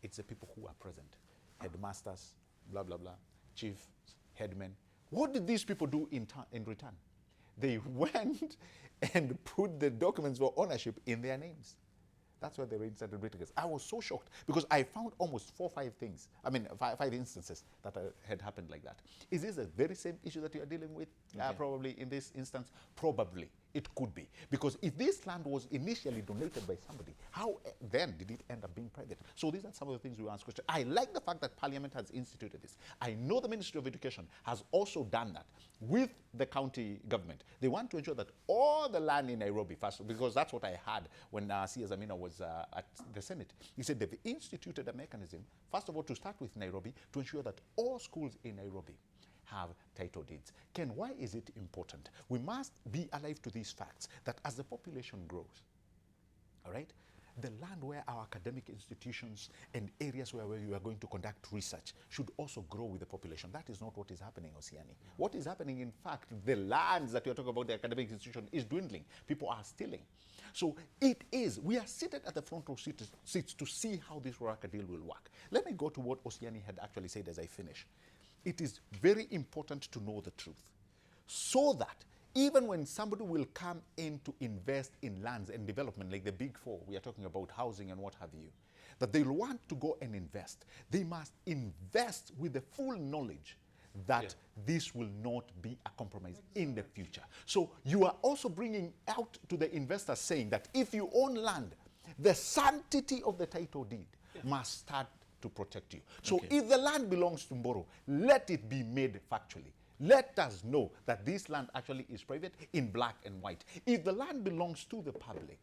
It's the people who are present. Headmasters, blah, blah, blah, chiefs, headmen. What did these people do in return? They went and put the documents for ownership in their names. That's why they reinstated Briticus. I was so shocked because I found almost 4 or 5 things. I mean, five instances that had happened like that. Is this the very same issue that you are dealing with? Probably in this instance, probably. It could be. Because if this land was initially donated by somebody, how then did it end up being private? So these are some of the things we ask questions. I like the fact that Parliament has instituted this. I know the Ministry of Education has also done that with the county government. They want to ensure that all the land in Nairobi, first, because that's what I had when C.S. Amina was at the Senate. He said they've instituted a mechanism, first of all, to start with Nairobi, to ensure that all schools in Nairobi have title deeds. Ken, why is it important? We must be alive to these facts that as the population grows, all right, the land where our academic institutions and areas where you are going to conduct research should also grow with the population. That is not what is happening, Osiany. What is happening, in fact, the lands that you're talking about, the academic institution, is dwindling. People are stealing. So we are seated at the front row seats to see how this Ruaraka deal will work. Let me go to what Osiany had actually said as I finish. It is very important to know the truth so that even when somebody will come in to invest in lands and development, like the big 4, we are talking about housing and what have you, that they'll want to go and invest. They must invest with the full knowledge that this will not be a compromise in the future. So you are also bringing out to the investors saying that if you own land, the sanctity of the title deed must start to protect you. So if the land belongs to Mboro, let it be made factually. Let us know that this land actually is private in black and white. If the land belongs to the public,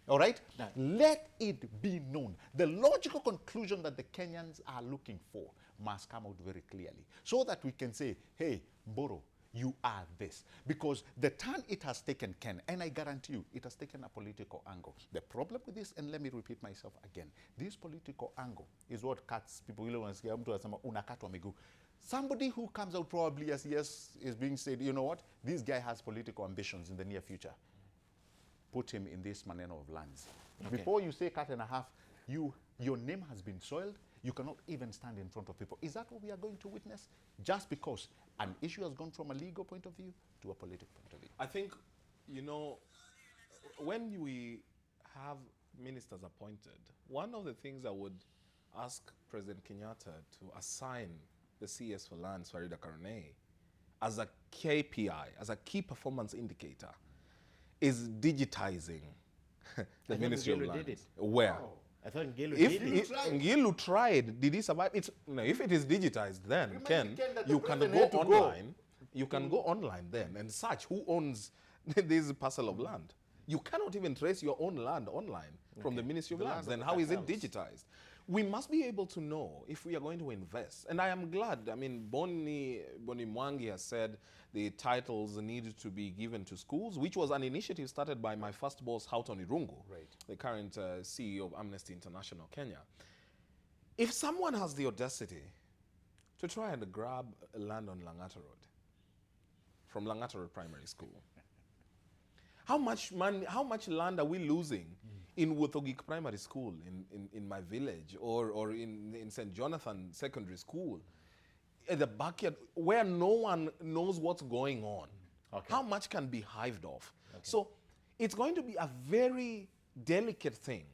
all right, let it be known. The logical conclusion that the Kenyans are looking for must come out very clearly so that we can say, hey, Mboro, you are this. Because the turn it has taken, Ken, and I guarantee you, it has taken a political angle. The problem with this, and let me repeat myself again, this political angle is what cuts people. Somebody who comes out probably as yes is being said, you know what, this guy has political ambitions in the near future. Put him in this manner of lands. Before you say cut and a half, your name has been soiled. You cannot even stand in front of people. Is that what we are going to witness? Just because an issue has gone from a legal point of view to a political point of view. I think, when we have ministers appointed, one of the things I would ask President Kenyatta to assign the CS for Lands, Farida Karone, as a KPI, as a key performance indicator, is digitizing the Ministry of Lands. Where? Oh. I thought Ngilu if did it. Ngilu tried, did he survive? If it is digitized, then Ken, you can go online. You can go online then and search who owns this parcel of land. You cannot even trace your own land online from the Ministry of Lands. Then how is it digitized? We must be able to know if we are going to invest. And I am glad, Boni Mwangi has said the titles needed to be given to schools, which was an initiative started by my first boss, Houghton Irungu, the current CEO of Amnesty International Kenya. If someone has the audacity to try and grab land on Langata Road, from Langata Road Primary School, how much land are we losing in Wotogik Primary School in my village or in St. Jonathan Secondary School, in the backyard where no one knows what's going on? How much can be hived off? So it's going to be a very delicate thing.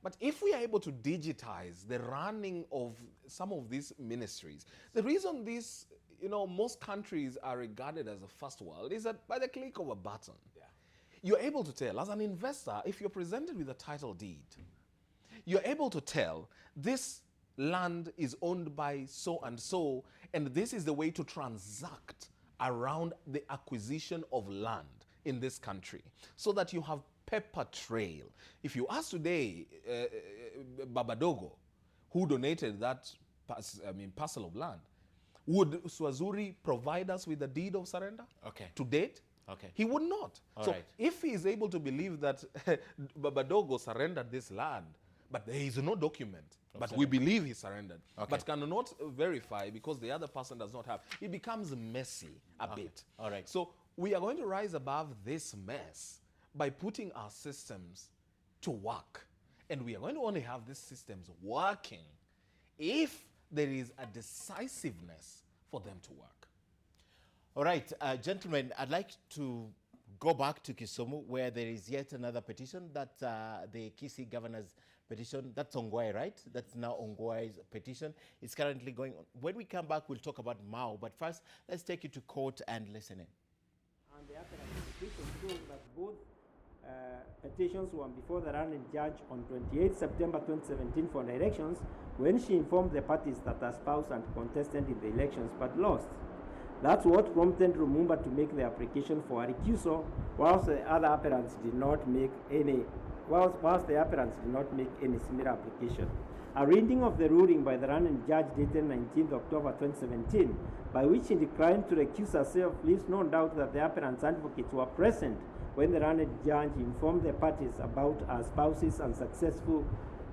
But if we are able to digitize the running of some of these ministries, the reason these, most countries are regarded as a first world is that by the click of a button, you're able to tell, as an investor, if you're presented with a title deed, you're able to tell this land is owned by so and so, and this is the way to transact around the acquisition of land in this country, so that you have paper trail. If you ask today Babadogo, who donated that parcel of land, would Swazuri provide us with a deed of surrender to date? He would not. If he is able to believe that Babadogo surrendered this land, but there is no document, but we believe he surrendered, but cannot verify because the other person does not have, it becomes messy a bit. So we are going to rise above this mess by putting our systems to work. And we are going to only have these systems working if there is a decisiveness for them to work. All right, gentlemen, I'd like to go back to Kisumu, where there is yet another petition, that the Kisii governor's petition. That's Ongwae, right? That's now Ongwae's petition. It's currently going on. When we come back, we'll talk about Mao. But first, let's take you to court and listen in. And the appellate petition shows that both petitions were before the running judge on 28 September 2017 for the elections, when she informed the parties that her spouse had contested in the elections but lost. That's what prompted Lumumba to make the application for a recusal, whilst the other appellants did not make any similar application. A reading of the ruling by the running judge dated 19th October 2017, by which she declined to recuse herself, leaves no doubt that the appellant's advocates were present when the running judge informed the parties about her spouse's unsuccessful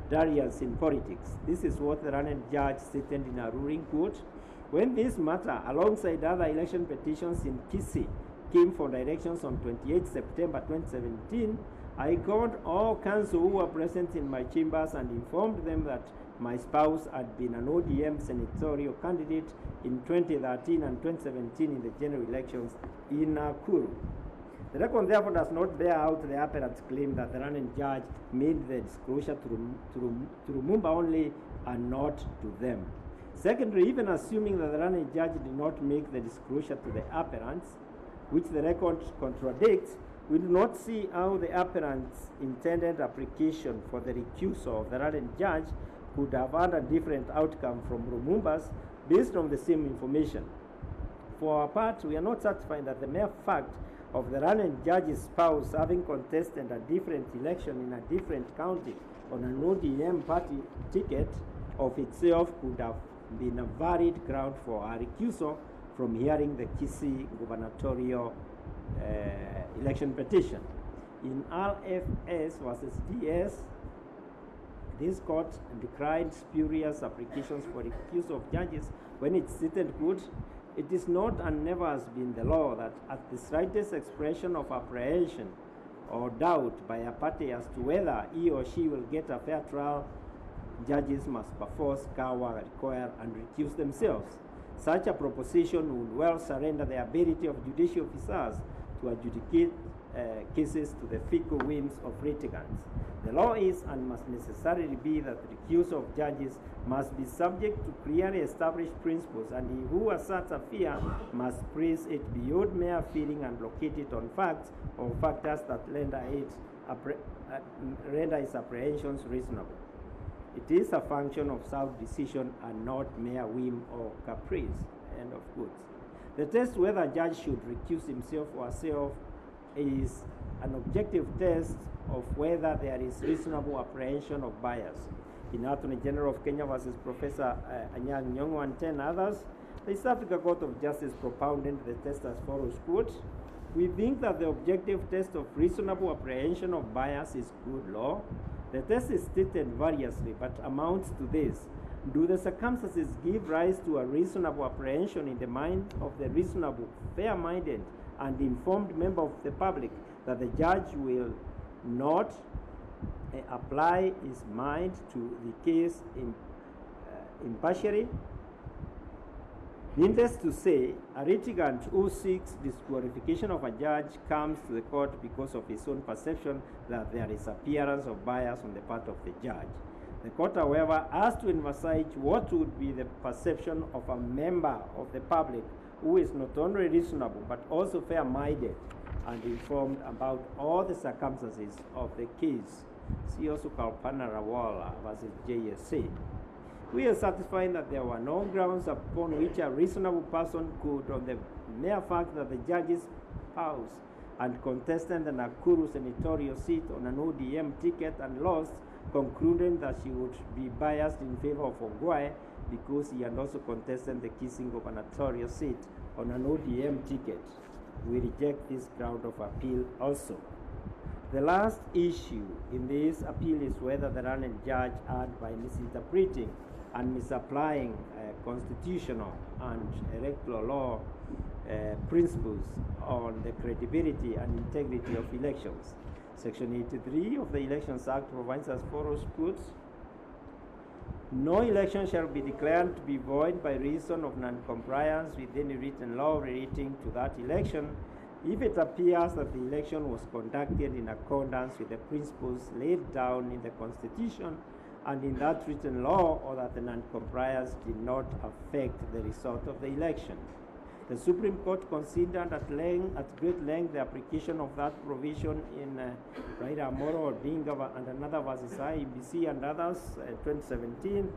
dalliance in politics. This is what the running judge stated in her ruling, quote, "When this matter, alongside other election petitions in Kisii, came for the elections on 28 September 2017, I called all counsel who were present in my chambers and informed them that my spouse had been an ODM senatorial candidate in 2013 and 2017 in the general elections in Nakuru. The record therefore does not bear out the appellant's claim that the running judge made the disclosure to Lumumba only and not to them. Secondly, even assuming that the running judge did not make the disclosure to the appellants, which the record contradicts, we do not see how the appellant's intended application for the recusal of the running judge could have had a different outcome from Lumumba's based on the same information. For our part, we are not satisfied that the mere fact of the running judge's spouse having contested a different election in a different county on an ODM party ticket of itself could have been a valid ground for a recusal from hearing the Kisii gubernatorial election petition. In RFS versus DS, this court declined spurious applications for recusal of judges when it stated, quote, "It is not and never has been the law that at the slightest expression of apprehension or doubt by a party as to whether he or she will get a fair trial, judges must perforce cower, require, and recuse themselves. Such a proposition would well surrender the ability of judicial officers to adjudicate cases to the fickle whims of litigants. The law is and must necessarily be that the recusal of judges must be subject to clearly established principles, and he who asserts a fear must praise it beyond mere feeling and locate it on facts or factors that render its apprehensions reasonable. It is a function of self-decision and not mere whim or caprice." End of quotes. The test whether a judge should recuse himself or herself is an objective test of whether there is reasonable apprehension of bias. In Attorney General of Kenya versus Professor Nyongo and 10 others, the East Africa Court of Justice propounded the test as follows, quote, "We think that the objective test of reasonable apprehension of bias is good law. The test is stated variously, but amounts to this. Do the circumstances give rise to a reasonable apprehension in the mind of the reasonable, fair-minded, and informed member of the public that the judge will not apply his mind to the case impartially Needless to say, a litigant who seeks disqualification of a judge comes to the court because of his own perception that there is appearance of bias on the part of the judge. The court, however, has to emphasize what would be the perception of a member of the public who is not only reasonable but also fair-minded and informed about all the circumstances of the case. See also Kalpana Rawala versus JSA. We are satisfied that there were no grounds upon which a reasonable person could, on the mere fact that the judge's spouse and contested the Nakuru senatorial seat on an ODM ticket and lost, concluding that she would be biased in favor of Ongwae because he had also contested the Kisii gubernatorial seat on an ODM ticket. We reject this ground of appeal also. The last issue in this appeal is whether the running judge had, by misinterpreting and misapplying constitutional and electoral law principles on the credibility and integrity of elections. Section 83 of the Elections Act provides as follows: no election shall be declared to be void by reason of non-compliance with any written law relating to that election if it appears that the election was conducted in accordance with the principles laid down in the Constitution and in that written law, or that the non-compliance did not affect the result of the election. The Supreme Court considered at great length the application of that provision in Raila Amolo Odinga and another versus IEBC and others, 2017,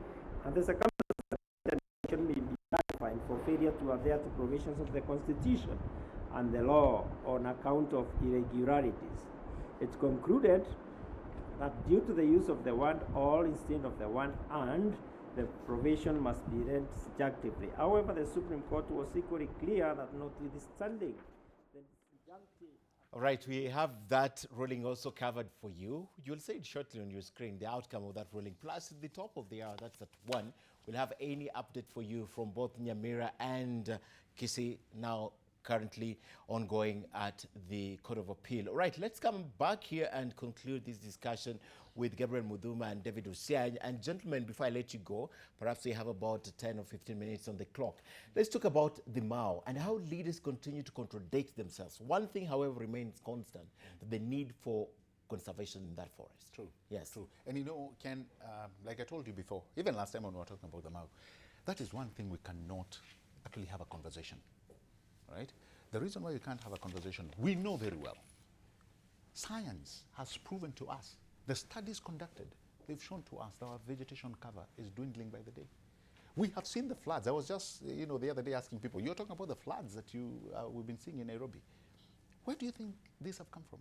and the circumstances that the election may be justified for failure to adhere to provisions of the Constitution and the law on account of irregularities. It concluded that due to the use of the word all instead of the word and, the provision must be read subjectively. However, the Supreme Court was equally clear that notwithstanding the disjunctive. All right, we have that ruling also covered for you. You'll see it shortly on your screen, the outcome of that ruling. Plus, at the top of the hour, that's at 1, we'll have any update for you from both Nyamira and Kisii, now currently ongoing at the Court of Appeal. All right, let's come back here and conclude this discussion with Gabriel Muthuma and David Osiany. And gentlemen, before I let you go, perhaps we have about 10 or 15 minutes on the clock. Let's talk about the Mau and how leaders continue to contradict themselves. One thing, however, remains constant, the need for conservation in that forest. True. Yes. True. And you know, Ken, like I told you before, even last time when we were talking about the Mau, that is one thing we cannot actually have a conversation. Right? The reason why we can't have a conversation, we know very well. Science has proven to us, the studies conducted, they've shown to us that our vegetation cover is dwindling by the day. We have seen the floods. I was just, the other day asking people, you're talking about the floods that we've been seeing in Nairobi. Where do you think these have come from?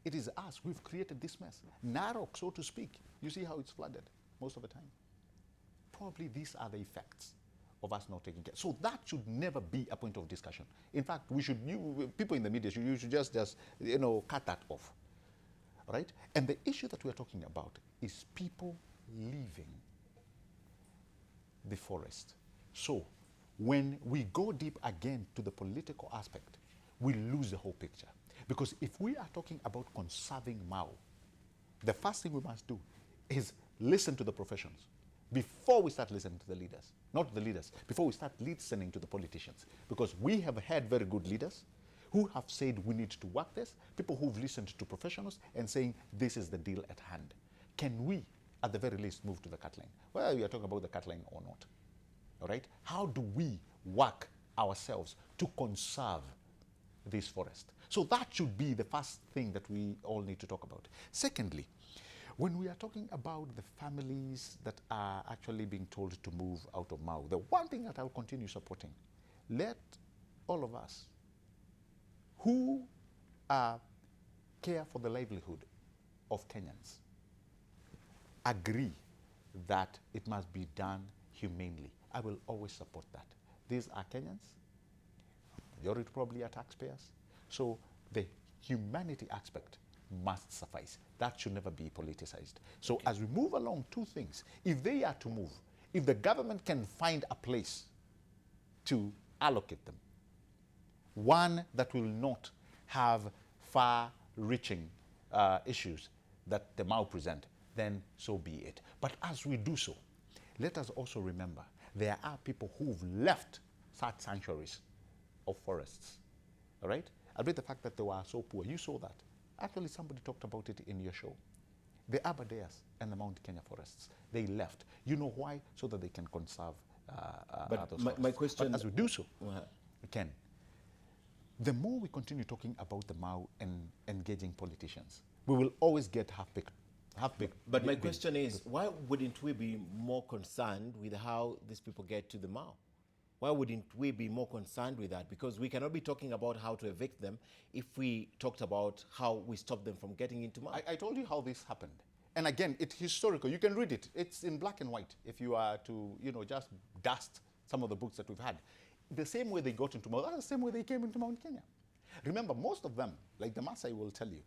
It is us. We've created this mess. Narok, so to speak. You see how it's flooded most of the time. Probably these are the effects of us not taking care. So that should never be a point of discussion. In fact, we should, people in the media, you should just cut that off. Right? And the issue that we're talking about is people leaving the forest. So when we go deep again to the political aspect, we lose the whole picture. Because if we are talking about conserving Mau, the first thing we must do is listen to the professions before we start listening to the leaders. Not the leaders, before we start listening to the politicians. Because we have had very good leaders who have said we need to work this, people who've listened to professionals and saying this is the deal at hand. Can we, at the very least, move to the cut line? Whether we are talking about the cut line or not. All right? How do we work ourselves to conserve this forest? So that should be the first thing that we all need to talk about. Secondly, when we are talking about the families that are actually being told to move out of Mau, the one thing that I'll continue supporting, let all of us who care for the livelihood of Kenyans agree that it must be done humanely. I will always support that. These are Kenyans, majority probably are taxpayers, so the humanity aspect must suffice. That should never be politicized. So okay. As we move along, two things. If they are to move, if the government can find a place to allocate them, one that will not have far-reaching issues that the Mau present, then so be it. But as we do so, let us also remember there are people who've left such sanctuaries of forests. All right? Albeit the fact that they were so poor. You saw that. Actually, somebody talked about it in your show. The Aberdares and the Mount Kenya forests, they left. You know why? So that they can conserve those forests. My question... But as we do so, Ken, the more we continue talking about the Mau and engaging politicians, we will always get half-baked. But my question is, why wouldn't we be more concerned with how these people get to the Mau? Why wouldn't we be more concerned with that? Because we cannot be talking about how to evict them if we talked about how we stop them from getting into Mau. I told you how this happened. And again, it's historical. You can read it. It's in black and white if you are to, just dust some of the books that we've had. The same way they got into Mau, that's the same way they came into Mount Kenya. Remember, most of them, like the Maasai will tell you,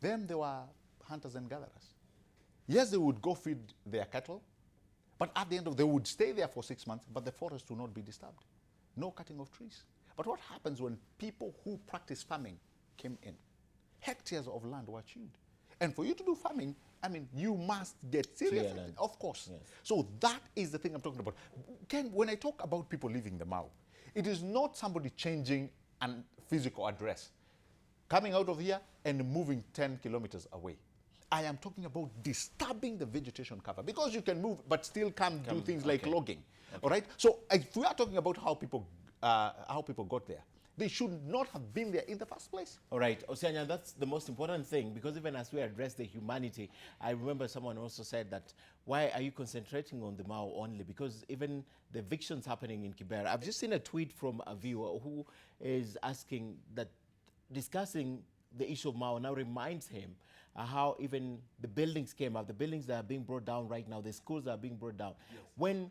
they were hunters and gatherers. Yes, they would go feed their cattle, but at the end of they would stay there for 6 months, but the forest would not be disturbed. No cutting of trees. But what happens when people who practice farming came in? Hectares of land were chewed. And for you to do farming, you must get serious. Of course. Yes. So that is the thing I'm talking about. Ken, when I talk about people leaving the Mau, it is not somebody changing a physical address, coming out of here and moving 10 kilometers away. I am talking about disturbing the vegetation cover, because you can move but still can't do things like logging. Okay. All right. So if we are talking about how people got there, they should not have been there in the first place. All right, Osiany, that's the most important thing, because even as we address the humanity, I remember someone also said that, why are you concentrating on the Mau only? Because even the evictions happening in Kibera, I've just seen a tweet from a viewer who is asking that, discussing the issue of Mau now reminds him how even the buildings came up, the buildings that are being brought down right now, the schools that are being brought down. Yes. When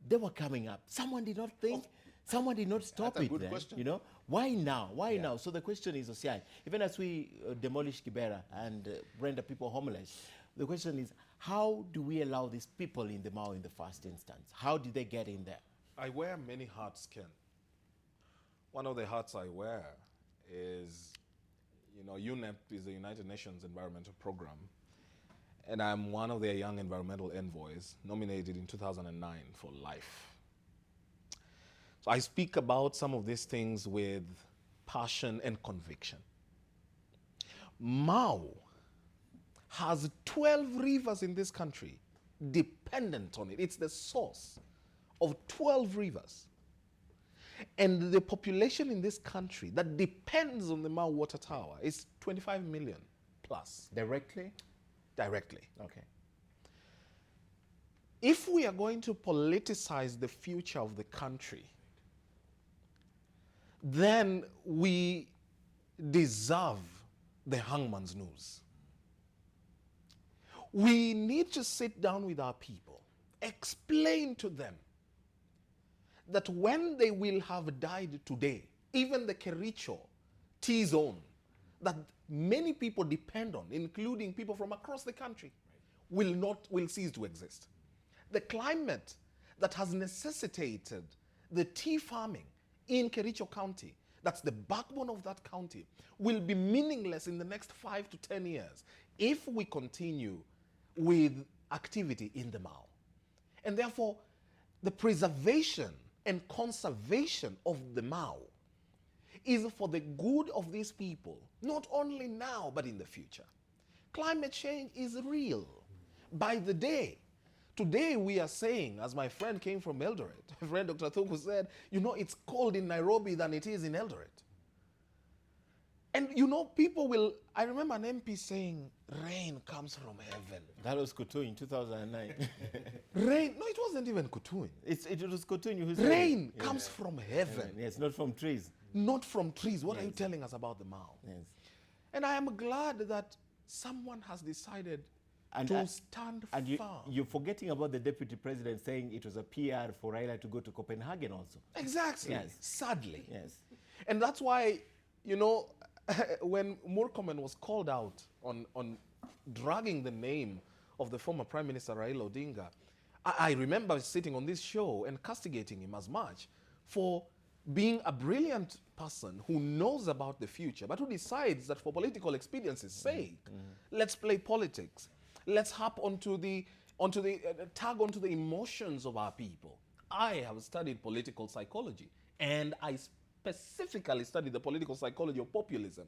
they were coming up, someone did not think, someone did not stop That's it a good then, question. Why now? Why now? So the question is, Osiany, even as we demolish Kibera and render people homeless, the question is, how do we allow these people in the Mau in the first instance? How did they get in there? I wear many hats, Ken. One of the hats I wear is, UNEP is the United Nations Environmental Program, and I'm one of their young environmental envoys, nominated in 2009 for life. So I speak about some of these things with passion and conviction. Mau has 12 rivers in this country dependent on it. It's the source of 12 rivers. And the population in this country that depends on the Mau water tower is 25 million plus. Directly? Directly. Okay. If we are going to politicize the future of the country, then we deserve the hangman's noose. We need to sit down with our people, explain to them that when they will have died today, even the Kericho T-zone that many people depend on, including people from across the country, will cease to exist. The climate that has necessitated the tea farming in Kericho County, that's the backbone of that county, will be meaningless in the next 5 to 10 years if we continue with activity in the Mau. And therefore, the preservation and conservation of the Mau is for the good of these people, not only now, but in the future. Climate change is real. By the day, today we are saying, as my friend came from Eldoret, my friend Dr. Thuku said, it's cold in Nairobi than it is in Eldoret. And people will, I remember an MP saying, rain comes from heaven. That was Kutu in 2009. Rain, no, it wasn't even Kutu. It was Kutu who said rain comes from heaven. Yes, not from trees. Not from trees. What are you telling us about the Mau? Yes. And I am glad that someone has decided to stand firm. You're forgetting about the deputy president saying it was a PR for Raila to go to Copenhagen also. Exactly. Yes. Sadly. Yes. And that's why, when Murkomen was called out on dragging the name of the former Prime Minister Raila Odinga, I remember sitting on this show and castigating him as much for being a brilliant person who knows about the future, but who decides that for political expediency's sake, let's play politics. Let's tag onto the emotions of our people. I have studied political psychology, and I specifically studied the political psychology of populism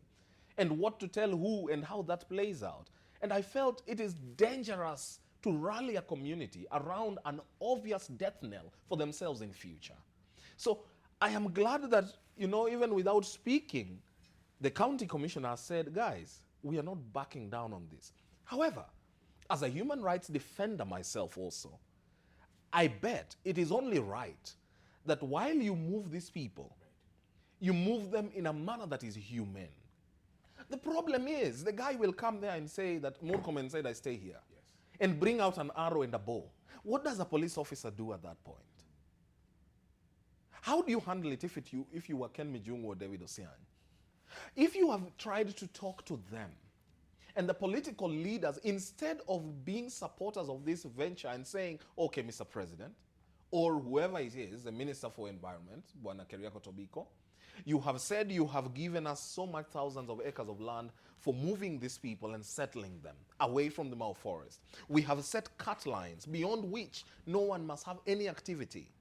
and what to tell who and how that plays out. And I felt it is dangerous to rally a community around an obvious death knell for themselves in future. So I am glad that, even without speaking, the county commissioner said, guys, we are not backing down on this. However, as a human rights defender myself also, I bet it is only right that while you move these people, you move them in a manner that is humane. The problem is, the guy will come there and say that Murkomen said I stay here, and bring out an arrow and a bow. What does a police officer do at that point? How do you handle it if you were Ken Mijungu or David Osiany? If you have tried to talk to them, and the political leaders, instead of being supporters of this venture and saying, okay, Mr. President, or whoever it is, the Minister for Environment, Bwana Keriako Tobiko, you have said you have given us so much thousands of acres of land for moving these people and settling them away from the Mau forest. We have set cut lines beyond which no one must have any activity.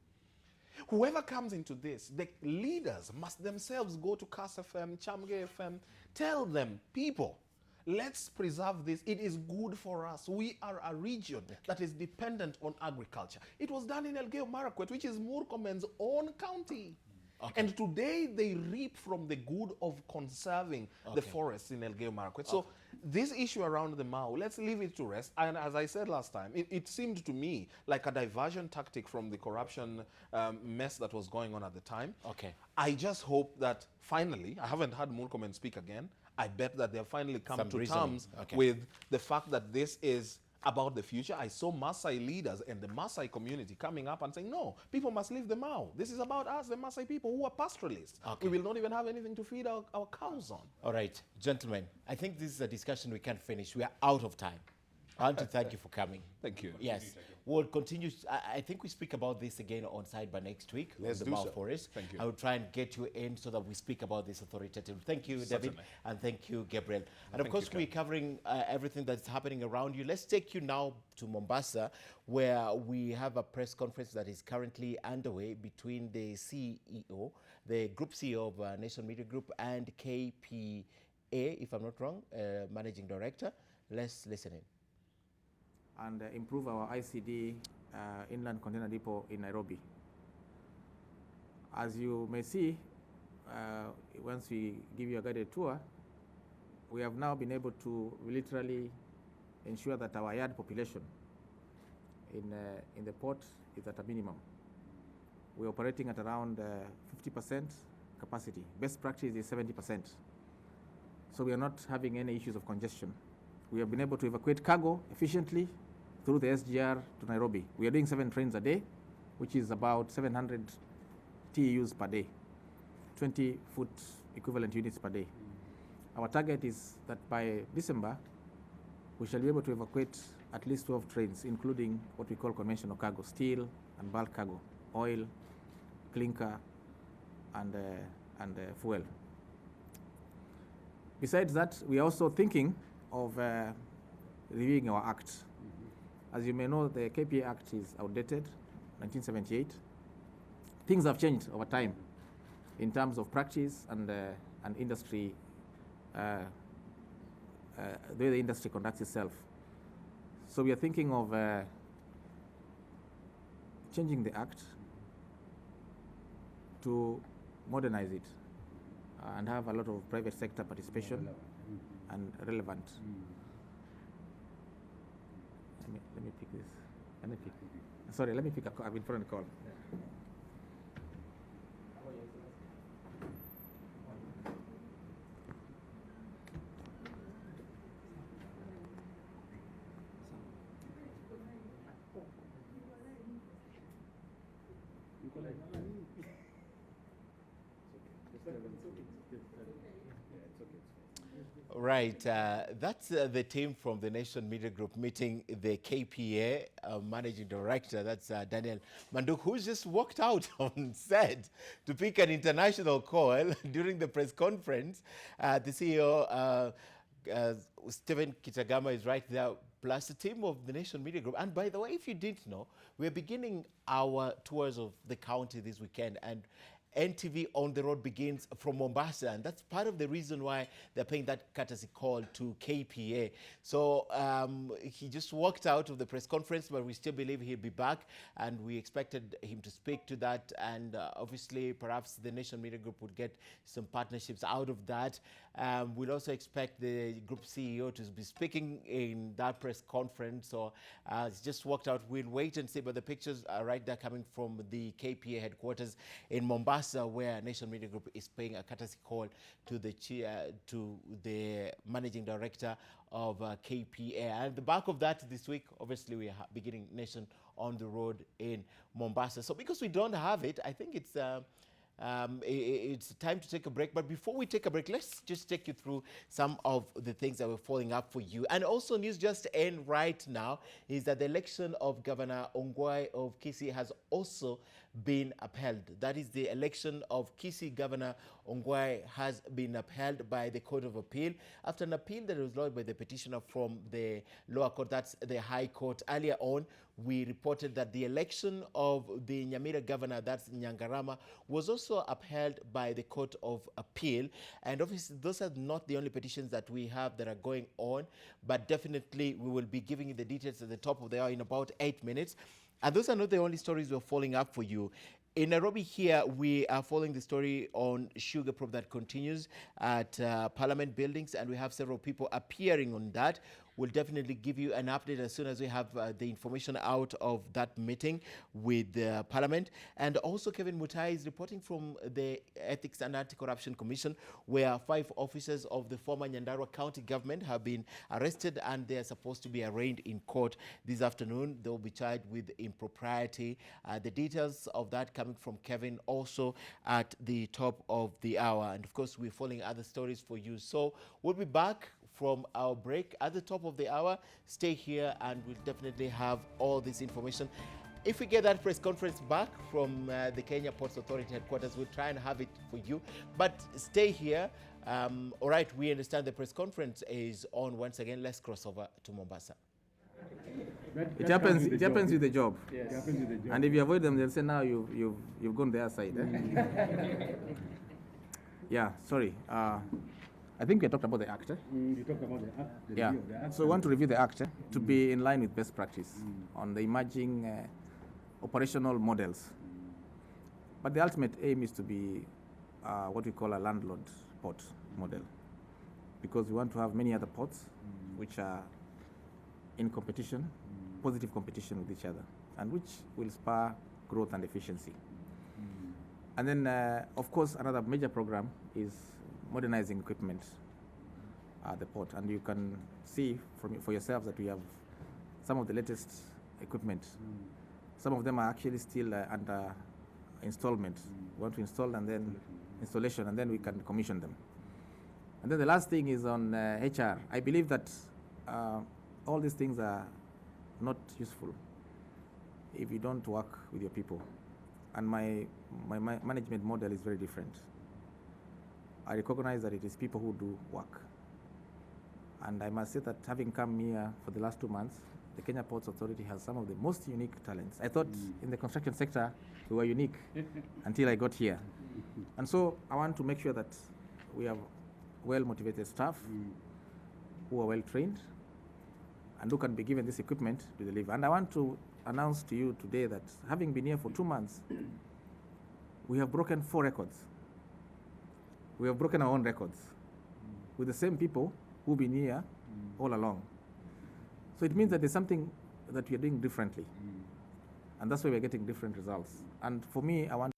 Whoever comes into this, the leaders must themselves go to Kass FM, Chamge FM, tell them, people, let's preserve this. It is good for us. We are a region that is dependent on agriculture. It was done in Elgeyo Marakwet, which is Murkomen's own county. Okay. And today they reap from the good of conserving the forests in Elgeyo Marakwet. So this issue around the Mau, let's leave it to rest. And as I said last time, it seemed to me like a diversion tactic from the corruption mess that was going on at the time. Okay. I just hope that finally, I haven't heard Murkomen speak again, I bet that they've finally come to terms with the fact that this is about the future. I saw Maasai leaders and the Maasai community coming up and saying, no, people must leave the Mau. This is about us, the Maasai people who are pastoralists. We will not even have anything to feed our cows on. All right, gentlemen, I think this is a discussion we can't finish. We are out of time. I want to thank you for coming. Thank you. Yes. We'll continue. I think we speak about this again on Sidebar next week. Let's the do Mau so. Forest. Thank you. I will try and get you in so that we speak about this authoritatively. Thank you, David, and thank you, Gabriel. And of course, we're covering everything that's happening around you. Let's take you now to Mombasa, where we have a press conference that is currently underway between the CEO, the Group CEO of Nation Media Group, and KPA, if I'm not wrong, Managing Director. Let's listen in. And improve our ICD inland container depot in Nairobi. As you may see, once we give you a guided tour, we have now been able to literally ensure that our yard population in the port is at a minimum. We're operating at around 50% capacity. Best practice is 70%. So we are not having any issues of congestion. We have been able to evacuate cargo efficiently through the SGR to Nairobi. We are doing 7 trains a day, which is about 700 TEUs per day, 20-foot equivalent units per day. Our target is that by December, we shall be able to evacuate at least 12 trains, including what we call conventional cargo, steel and bulk cargo, oil, clinker, and fuel. Besides that, we are also thinking of reviewing our act. As you may know, the KPA Act is outdated, 1978. Things have changed over time in terms of practice and industry, the way the industry conducts itself. So we are thinking of changing the Act to modernize it and have a lot of private sector participation and relevant. Let me pick this. Sorry, let me pick a call. I've been put on a call. Right, that's the team from the Nation Media Group meeting the KPA Managing Director, that's Daniel Manduk, who just walked out on set to pick an international call during the press conference. The CEO Stephen Kitagama is right there, plus the team of the Nation Media Group. And by the way, if you didn't know, we're beginning our tours of the county this weekend, and NTV On the Road begins from Mombasa, and that's part of the reason why they're paying that courtesy call to KPA. So he just walked out of the press conference, but we still believe he'll be back, and we expected him to speak to that, and obviously perhaps the Nation Media Group would get some partnerships out of that. We'll also expect the group CEO to be speaking in that press conference. So he's just walked out. We'll wait and see, but the pictures are right there coming from the KPA headquarters in Mombasa, where Nation Media Group is paying a courtesy call to the managing director of KPA. And at the back of that this week, obviously, we are beginning Nation on the Road in Mombasa. So because we don't have it, I think it's time to take a break. But before we take a break, let's just take you through some of the things that we're following up for you. And also, news just in right now is that the election of Governor Ongwae of Kisii has also been upheld. That is, the election of Kisii Governor Ongwae has been upheld by the Court of Appeal after an appeal that was lodged by the petitioner from the lower court, that's the High Court. Earlier on, we reported that the election of the Nyamira governor, that's Nyandarua, was also upheld by the Court of Appeal. And obviously, those are not the only petitions that we have that are going on, but definitely we will be giving you the details at the top of the hour in about 8 minutes. And those are not the only stories we're following up for you. In Nairobi here, we are following the story on sugar probe that continues at Parliament buildings, and we have several people appearing on that. We'll definitely give you an update as soon as we have the information out of that meeting with Parliament. And also, Kevin Mutai is reporting from the Ethics and Anti-Corruption Commission, where 5 officers of the former Nyandarua County government have been arrested, and they are supposed to be arraigned in court this afternoon. They will be charged with impropriety. The details of that coming from Kevin also at the top of the hour. And of course, we're following other stories for you. So we'll be back from our break at the top of the hour. Stay here and we'll definitely have all this information. If we get that press conference back from the Kenya Ports Authority headquarters, we'll try and have it for you. But stay here. All right, we understand the press conference is on once again. Let's cross over to Mombasa. It happens with the job. Yes. It happens with the job. And if you avoid them, they'll say, now you've gone their side. Yeah, sorry. I think we talked about the Act. You talked about the Act. Yeah. Review of the Act. So we want to review the Act to be in line with best practice on the emerging operational models. But the ultimate aim is to be what we call a landlord port model, because we want to have many other ports which are in competition, positive competition with each other, and which will spur growth and efficiency. And then, of course, another major program is modernizing equipment at the port. And you can see for yourselves that we have some of the latest equipment. Some of them are actually still under installment. We want to install and then installation, and then we can commission them. And then the last thing is on HR. I believe that all these things are not useful if you don't work with your people. And my management model is very different. I recognize that it is people who do work. And I must say that having come here for the last 2 months, the Kenya Ports Authority has some of the most unique talents. I thought in the construction sector we were unique until I got here. And so I want to make sure that we have well-motivated staff who are well-trained and who can be given this equipment to deliver. And I want to announce to you today that having been here for 2 months, we have broken 4 records. We have broken our own records with the same people who've been here all along. So it means that there's something that we are doing differently. And that's why we're getting different results. And for me, I want